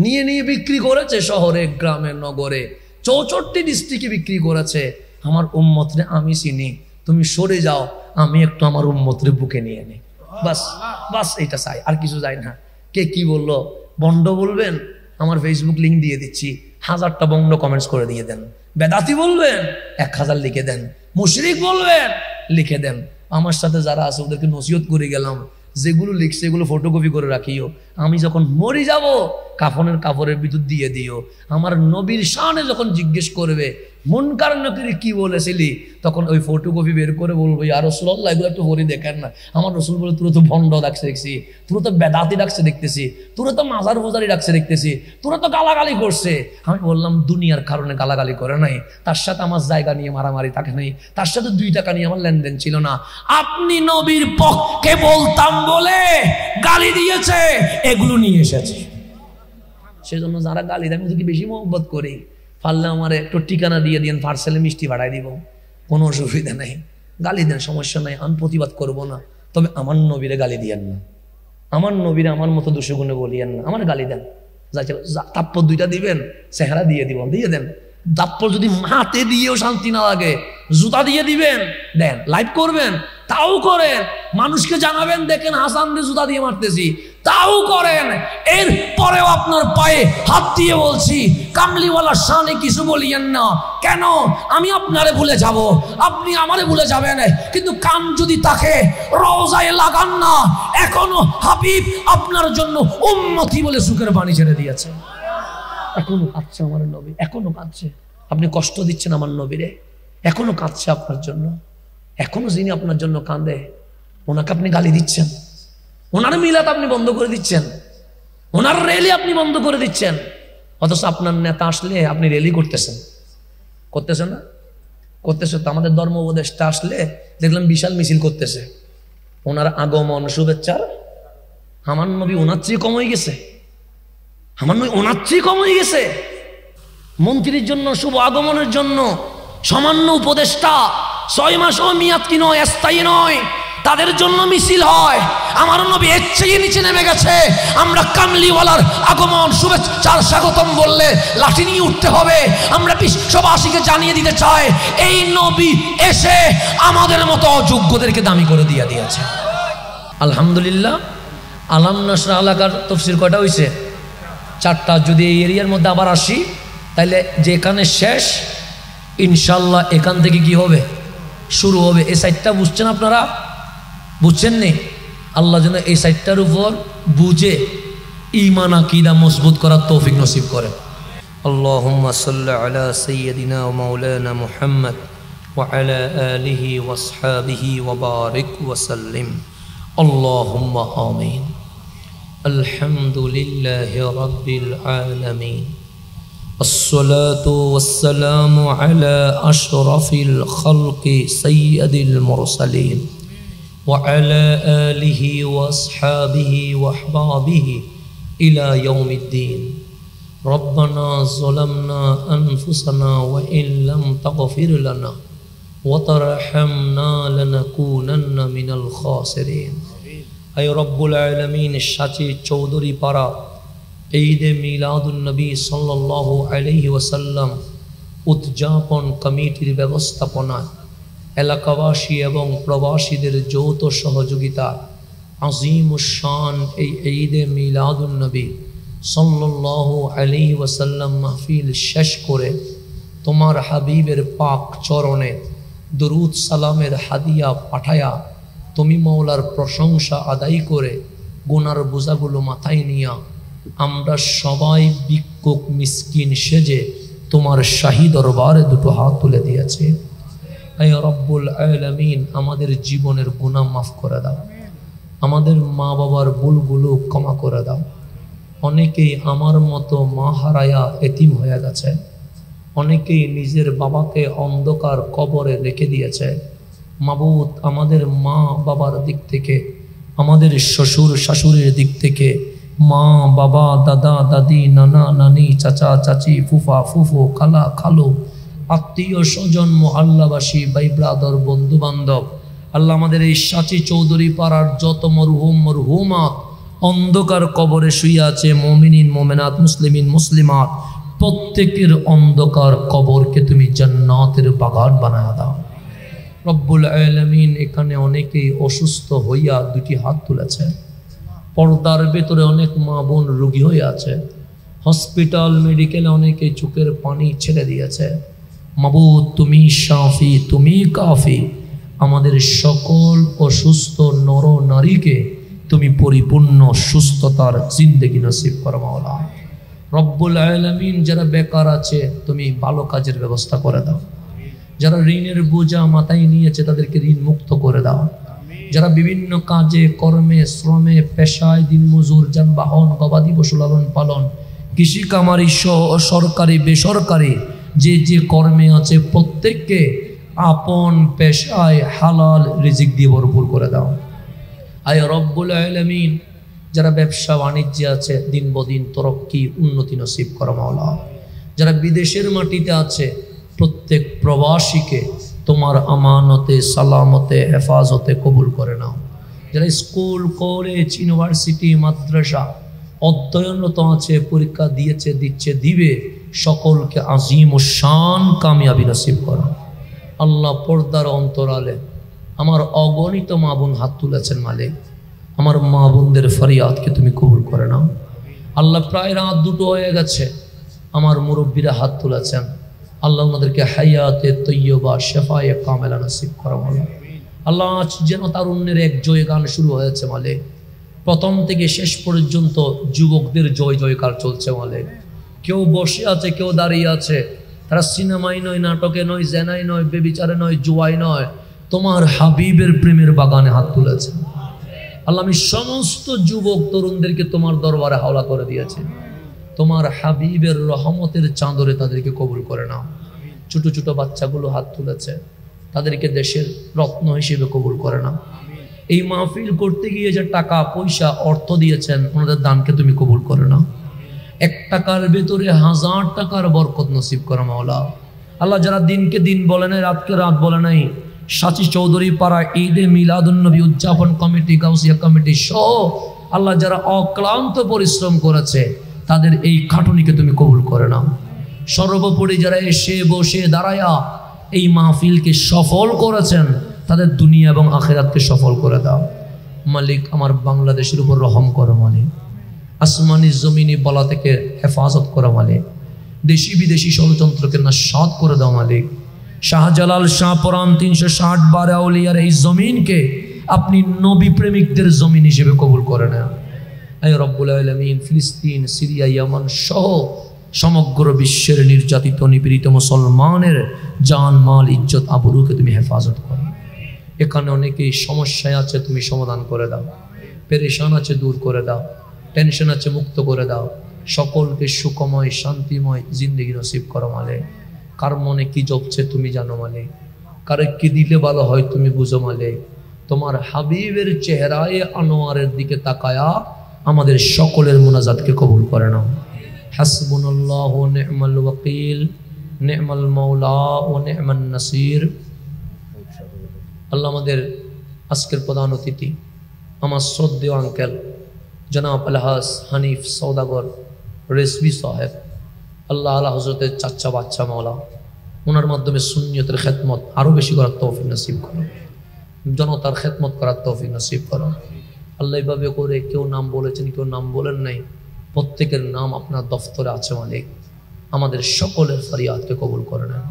নিয়ে বিক্রি করেছে শহরে, গ্রামে, নগরে, 64 ডিস্ট্রিক্টে বিক্রি করেছে। আমার উম্মতরে আমি চিনি, তুমি সরে যাও, আমি একটু আমার উম্মতরে বুকে নিয়ে নিই। বাস বাস এটা চাই, আর কিছু চাই না। কে কি বললো? বন্ড বলবেন, আমার ফেসবুক লিঙ্ক দিয়ে দিচ্ছি, 1000টা বন্ড কমেন্টস করে দিয়ে দেন। বেদাতি বলবেন, 1000 লিখে দেন। মুশরিক বলবেন, লিখে দেন। আমার সাথে যারা আছে ওদেরকে নসিহত করে গেলাম, যেগুলো লিখছে এগুলো ফটোকপি করে রাখিও। আমি যখন মরে যাব কাফনের কাপড়ের ভিতর দিয়ে দিও। আমার নবীর শানে যখন জিজ্ঞেস করবে মুনকার নাকির কি বলেছিলি, তখন ওই ফটোকপি বের করে বলবো ইয়া রাসূলুল্লাহ এগুলো একটু পড়ে দেখেন না। আমার রসুল বলে তোরা তো ভণ্ড ডাকছে দেখছি, তোরা তো বেদাতি ডাকছে দেখতেছি, তোরা তো মাজার বোজারি ডাকছে দেখতেছি, তোরা তো গালাগালি করছে। আমি বললাম দুনিয়ার কারণে গালাগালি করে নাই, তার সাথে আমার জায়গা নিয়ে মারামারি থাকে নাই, তার সাথে 2 টাকা নিয়ে আমার লেনদেন ছিল না। আপনি নবীর পক্ষে বলতাম বলে গালি দিয়েছে, এগুলো নিয়ে এসেছে। সেজন্য যারা গালি দেয় আমি তোকে বেশি মহব্বত করি, পারলে আমার একটু ঠিকানা দিয়ে দিন, পার্সেলে মিষ্টি পাঠাই দিব, কোনো অসুবিধা নেই। গালি দেন, সমস্যা নাই, আমি প্রতিবাদ করব না। তবে আমার নবীরে গালি দিয়েন না, আমার নবীরে আমার মতো দুশগুণে বলিয়েন না। আমার গালি দেন, তাপ্পর 2টা দিবেন, চেহারা দিয়ে দিব, দিয়ে দেন। তাপ্পর যদি হাতে দিয়েও শান্তি না লাগে, জুতা দিয়ে দিবেন, দেন। লাইভ করবেন, তাও করেন। মানুষকে জানাবেন দেখেন হাসান রে জুতা দিয়ে মারতেছি, তাও করেন। এর পরেও আপনার পায়ে হাত দিয়ে বলছি কামলিওয়ালা শানে কিছু বলিয়েন না। কেন? আমি আপনারে ভুলে যাব, আপনি আমারে ভুলে যাবেন, কিন্তু কান যদি তাকে রওজায় লাগান না। এখনো হাবিব আপনার জন্য উম্মতি বলে সুখের বাণী ছেড়ে দিয়েছে। এখনো কাঁদছে আমার নবী, এখনো কাঁদছে। আপনি কষ্ট দিচ্ছেন আমার নবীরে, এখনো কাঁদছে আপনার জন্য। এখনো যিনি আপনার জন্য কাঁদে, ওনাকে আপনি গালি দিচ্ছেন, ওনার মিলাদ আপনি বন্ধ করে দিচ্ছেন, ওনার র্যালি আপনি বন্ধ করে দিচ্ছেন। অথচ আপনার নেতা আসলে আপনি র্যালি করতেছেন না? করতেছে তো। আমাদের ধর্ম উপদেষ্টা আসলে দেখলাম বিশাল মিছিল করতেছে। ওনার আগমন শুভেচ্ছার আমার নবী ওনার চেয়ে কম হয়ে গেছে, আমার নবী ওনার চেয়ে কম হয়ে গেছে। মন্ত্রীর জন্য শুভ আগমনের জন্য সামান্য উপদেষ্টা 6 মাসও মেয়াদ কি নয়, স্থায়ী নয়, তাদের জন্য মিছিল হয়। আমার নবী এর চেয়ে নিচে নেমে গেছে। আমরা কামলিওয়ালার আগমন শুভেচ্ছার স্বাগতম বললে লাঠি নিয়ে উঠতে হবে। আমরা বিশ্ববাসীকে জানিয়ে দিতে চাই এই নবী এসে আমাদের মতো অযোগ্যদেরকে দামি করে দিয়ে দিয়েছে। আলহামদুলিল্লাহ। আলাম নাশরাহ লাকার তাফসীর কয়টা হয়েছে? 4টা। যদি এই এরিয়ার মধ্যে আবার আসি তাহলে যেখানে শেষ ইনশাল্লাহ এখান থেকে কি হবে? শুরু হবে। এই সাইডটা বুঝছেন আপনারা? বুঝছেন নি? আল্লাহ যেন এই সাইডটার উপর বুঝে ঈমান আকীদা মজবুত করার তৌফিক নসিব করে। আল্লাহুম্মা সাল্লি আলা সাইয়্যিদিনা ওয়া মাওলানা মুহাম্মদ ওয়া আলা আলিহি ওয়া আসহাবিহি ওয়া বারিক ওয়া সাল্লিম। আল্লাহুম্মা আমিন। আলহামদুলিল্লাহি রাব্বিল আলামিন। الصلاة والسلام على أشرف الخلق سيد المرسلين وعلى آله وأصحابه وأحبابه إلى يوم الدين. ربنا ظلمنا أنفسنا وإن لم تغفر لنا وترحمنا لنكونن من الخاسرين. أي رب العالمين সাচি চৌধুরী পাড়া ঈদে মিলাদুন নবী সাল্লাল্লাহু আলাইহি ওয়াসাল্লাম উদযাপন কমিটির ব্যবস্থাপনায় এলাকাবাসী এবং প্রবাসীদের যৌথ সহযোগিতা আজিমুশ-শান এই ঈদে মিলাদুন নবী সাল্লাল্লাহু আলাইহি ওয়াসাল্লাম মাহফিল শেষ করে তোমার হাবিবের পাক চরণে দরুদ সালামের হাদিয়া পাঠায়া তুমি মওলার প্রশংসা আদায় করে গুনার বোঝাগুলো মাথায় নিয়া আমরা সবাই ভিক্ষুক মিসকিন সেজে তোমার শাহী দরবারে দুটো হাত তুলে দিয়েছি। হে রব্বুল আলামিন, আমাদের জীবনের গুনাহ মাফ করে দাও, আমাদের মা বাবার ভুলগুলো ক্ষমা করে দাও। অনেকেই আমার মতো মা হারায়া এতিম হয়ে গেছে, অনেকেই নিজের বাবাকে অন্ধকার কবরে রেখে দিয়েছে। মাবুদ, আমাদের মা বাবার দিক থেকে, আমাদের শ্বশুর শাশুড়ির দিক থেকে, মা বাবা দাদা দাদি নানা নানি চাচা চাচি ফুফা ফুফু খালা খালু আত্মীয় স্বজন মহল্লাবাসী ভাই ব্রাদার বন্ধু বান্ধব, আল্লাহ আমাদের এই সাচি চৌধুরী পাড়ার যত মরহুম মরহুমাত অন্ধকার কবরে শুয়ে আছে, মুমিনিন মুমিনাত মুসলিমিন মুসলিমাত, প্রত্যেকের অন্ধকার কবরকে তুমি জান্নাতের বাগান বানায়া দাও। রব্বুল আলামিন, এখানে অনেকেই অসুস্থ হইয়া দুটি হাত তুলেছে, পর্দার ভেতরে অনেক মা বোন রোগী হয়ে আছে, হসপিটাল মেডিকেলে অনেকে চোখের পানি ছেড়ে দিয়েছে। মাবুদ, তুমি শাফি, তুমি কাফি, আমাদের সকল অসুস্থ নর নারীকে তুমি পরিপূর্ণ সুস্থতার জিন্দেগি নসিব করো মাওলা। রব্বুল আলামিন, যারা বেকার আছে তুমি ভালো কাজের ব্যবস্থা করে দাও, যারা ঋণের বোঝা মাথায় নিয়েছে তাদেরকে ঋণ মুক্ত করে দাও, যারা বিভিন্ন কাজে কর্মে শ্রমে পেশায় দিনমজুর যানবাহন গবাদি পশু লালন পালন কৃষি কামারি সহ সরকারি বেসরকারি যে যে কর্মে আছে প্রত্যেককে আপন পেশায় হালাল রিজিক দিয়ে ভরপুর করে দাও। আয় রব্বুল আলামিন, যারা ব্যবসা বাণিজ্যে আছে দিন বদিন তরক্কি উন্নতি নসিব করো মাওলা। যারা বিদেশের মাটিতে আছে প্রত্যেক প্রবাসীকে তোমার আমানতে সালামতে হেফাজতে কবুল করে নাও। যারা স্কুল কলেজ ইউনিভার্সিটি মাদ্রাসা অধ্যয়নরত আছে, পরীক্ষা দিয়েছে দিচ্ছে দিবে, সকলকে আজিম ও শান কামিয়াবি নসিব করো। আল্লাহ, পর্দার অন্তরালে আমার অগণিত মা বোন হাত তুলেছেন মালিক, আমার মা বোনদের ফরিয়াদকে তুমি কবুল করে নাও। আল্লাহ, প্রায় রাত দুটো হয়ে গেছে, আমার মুরব্বীরা হাত তুলেছেন, আল্লাহ ওনাদেরকে হায়াতে তৈয়বা শেফায়ে কামেলা নসিব করো মাওলা। আল্লাহ, আজ যেন তারুণ্যের এক জয় গান শুরু হয়েছে মালিক, প্রথম থেকে শেষ পর্যন্ত যুবকদের জয় জয়কার চলছে মালিক। কেউ বসে আছে, কেউ দাঁড়িয়ে আছে, তারা সিনেমায় নয়, নাটকে নয়, জেনায় নয়, বেবিচারে নয়, জুয়ায় নয়, তোমার হাবিবের প্রেমের বাগানে হাত তুলেছে। আল্লাহ, আমি সমস্ত যুবক তরুণদেরকে তোমার দরবারে হাওলা করে দিয়েছি, তোমার হাবিবের রহমতের চাদরে তাদেরকে কবুল করে নাও। ছোট ছোট বাচ্চাগুলো হাত তুলেছে, তাদেরকে দেশের রত্ন হিসেবে কবুল করে নাও। এই মাহফিল করতে গিয়ে যে টাকা পয়সা অর্থ দিয়েছেন ওনাদের দানকে তুমি কবুল করে নাও। 1 টাকার ভেতরে 1000 টাকার বরকত নসিব করো মাওলা। আল্লাহ, যারা দিনকে দিন বলে নাই, রাতকে রাত বলে নাই, সাচি চৌধুরী পাড়া ঈদে মিলাদুন নবী উদযাপন কমিটি গাউসিয়া কমিটি সহ আল্লাহ যারা অক্লান্ত পরিশ্রম করেছে তাদের এই খাটুনিকে তুমি কবুল করে নাও। সর্বোপরি যারা এসে বসে দাঁড়ায়া এই মাহফিলকে সফল করেছেন তাদের দুনিয়া এবং আখিরাতকে সফল করে দাও মালিক। আমার বাংলাদেশের উপর রহম করো মালিক, আসমানি জমিনি বলা থেকে হেফাজত করো মালিক, দেশি বিদেশি ষড়যন্ত্রকে নাশাত করে দাও মালিক। শাহজালাল শাহপরান 360 বার আউলিয়ার এই জমিনকে আপনি নবী প্রেমিকদের জমিন হিসেবে কবুল করে নেন। আয় রব্বুল আলামিন, ফিলিস্তিন, সিরিয়া, ইয়ামান সহ সমগ্র বিশ্বের নির্যাতিত নিপীড়িত মুসলমানের জান মাল ইজ্জত আবরুকে তুমি হেফাজত করো। এখানে অনেকেই সমস্যায় আছে, তুমি সমাধান করে দাও। পেরেশান আছে, দূর করে দাও। টেনশন আছে, মুক্ত করে দাও। সকলকে সুখময় শান্তিময় জিন্দগি নসিব করো মালিক। কার মনে কি জপছে তুমি জানো মালিক, কারে কি দিলে ভালো হয় তুমি বুঝো মালিক। তোমার হাবিবের চেহারায় আনোয়ারের দিকে তাকায়া আমাদের সকলের মুনাজাতকে কবুল করে নাও। হাসবুনাল্লাহু ওয়া নি'মাল ওয়াকিল, নি'মাল মাওলা ওয়া নি'মান নাসির। আল্লাহ, আমাদের আজকের প্রধান অতিথি আমার শ্রদ্ধেয় আঙ্কেল জনাব আলহাজ হানিফ সওদাগর রেসবি সাহেব, আল্লাহ আলা হজরতের চাচা বাচ্চা মাওলা, ওনার মাধ্যমে সুন্নিয়তের খেদমত আরও বেশি করার তৌফিক নসিব করো, জনতার খেদমত করার তৌফিক নসিব করো। আল্লাহ এভাবে করে কেউ নাম বলেছেন, কেউ নাম বলেন নাই, প্রত্যেকের নাম আপনার দফতরে আছে মালিক। আমাদের সকলের ফরিয়াদকে কবুল করে নেন।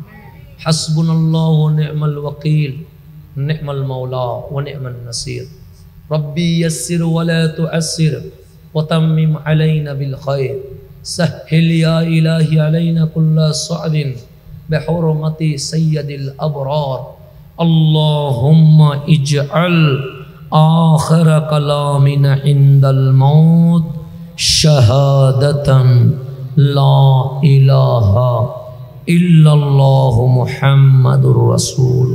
হাসবুনাল্লাহু ওয়া নি'মাল ওয়াকিল, নি'মাল মাওলা ওয়া নি'মান নাসির। রব্বি ইয়াসসির ওয়া লা তু'আসসির ওয়া তাম্মিম আলাইনা বিল খায়র, সাহহিল ইয়া ইলাহি আলাইনা কুল্লা সা'বিন বিহুরমাতি সাইয়্যিদিল আবরার। আল্লাহুম্মা ইজআল আখির কালামিনা ইনদাল মাউত শাহাদাতান লা ইলাহা ইল্লাল্লাহু মুহাম্মাদুর রাসূল।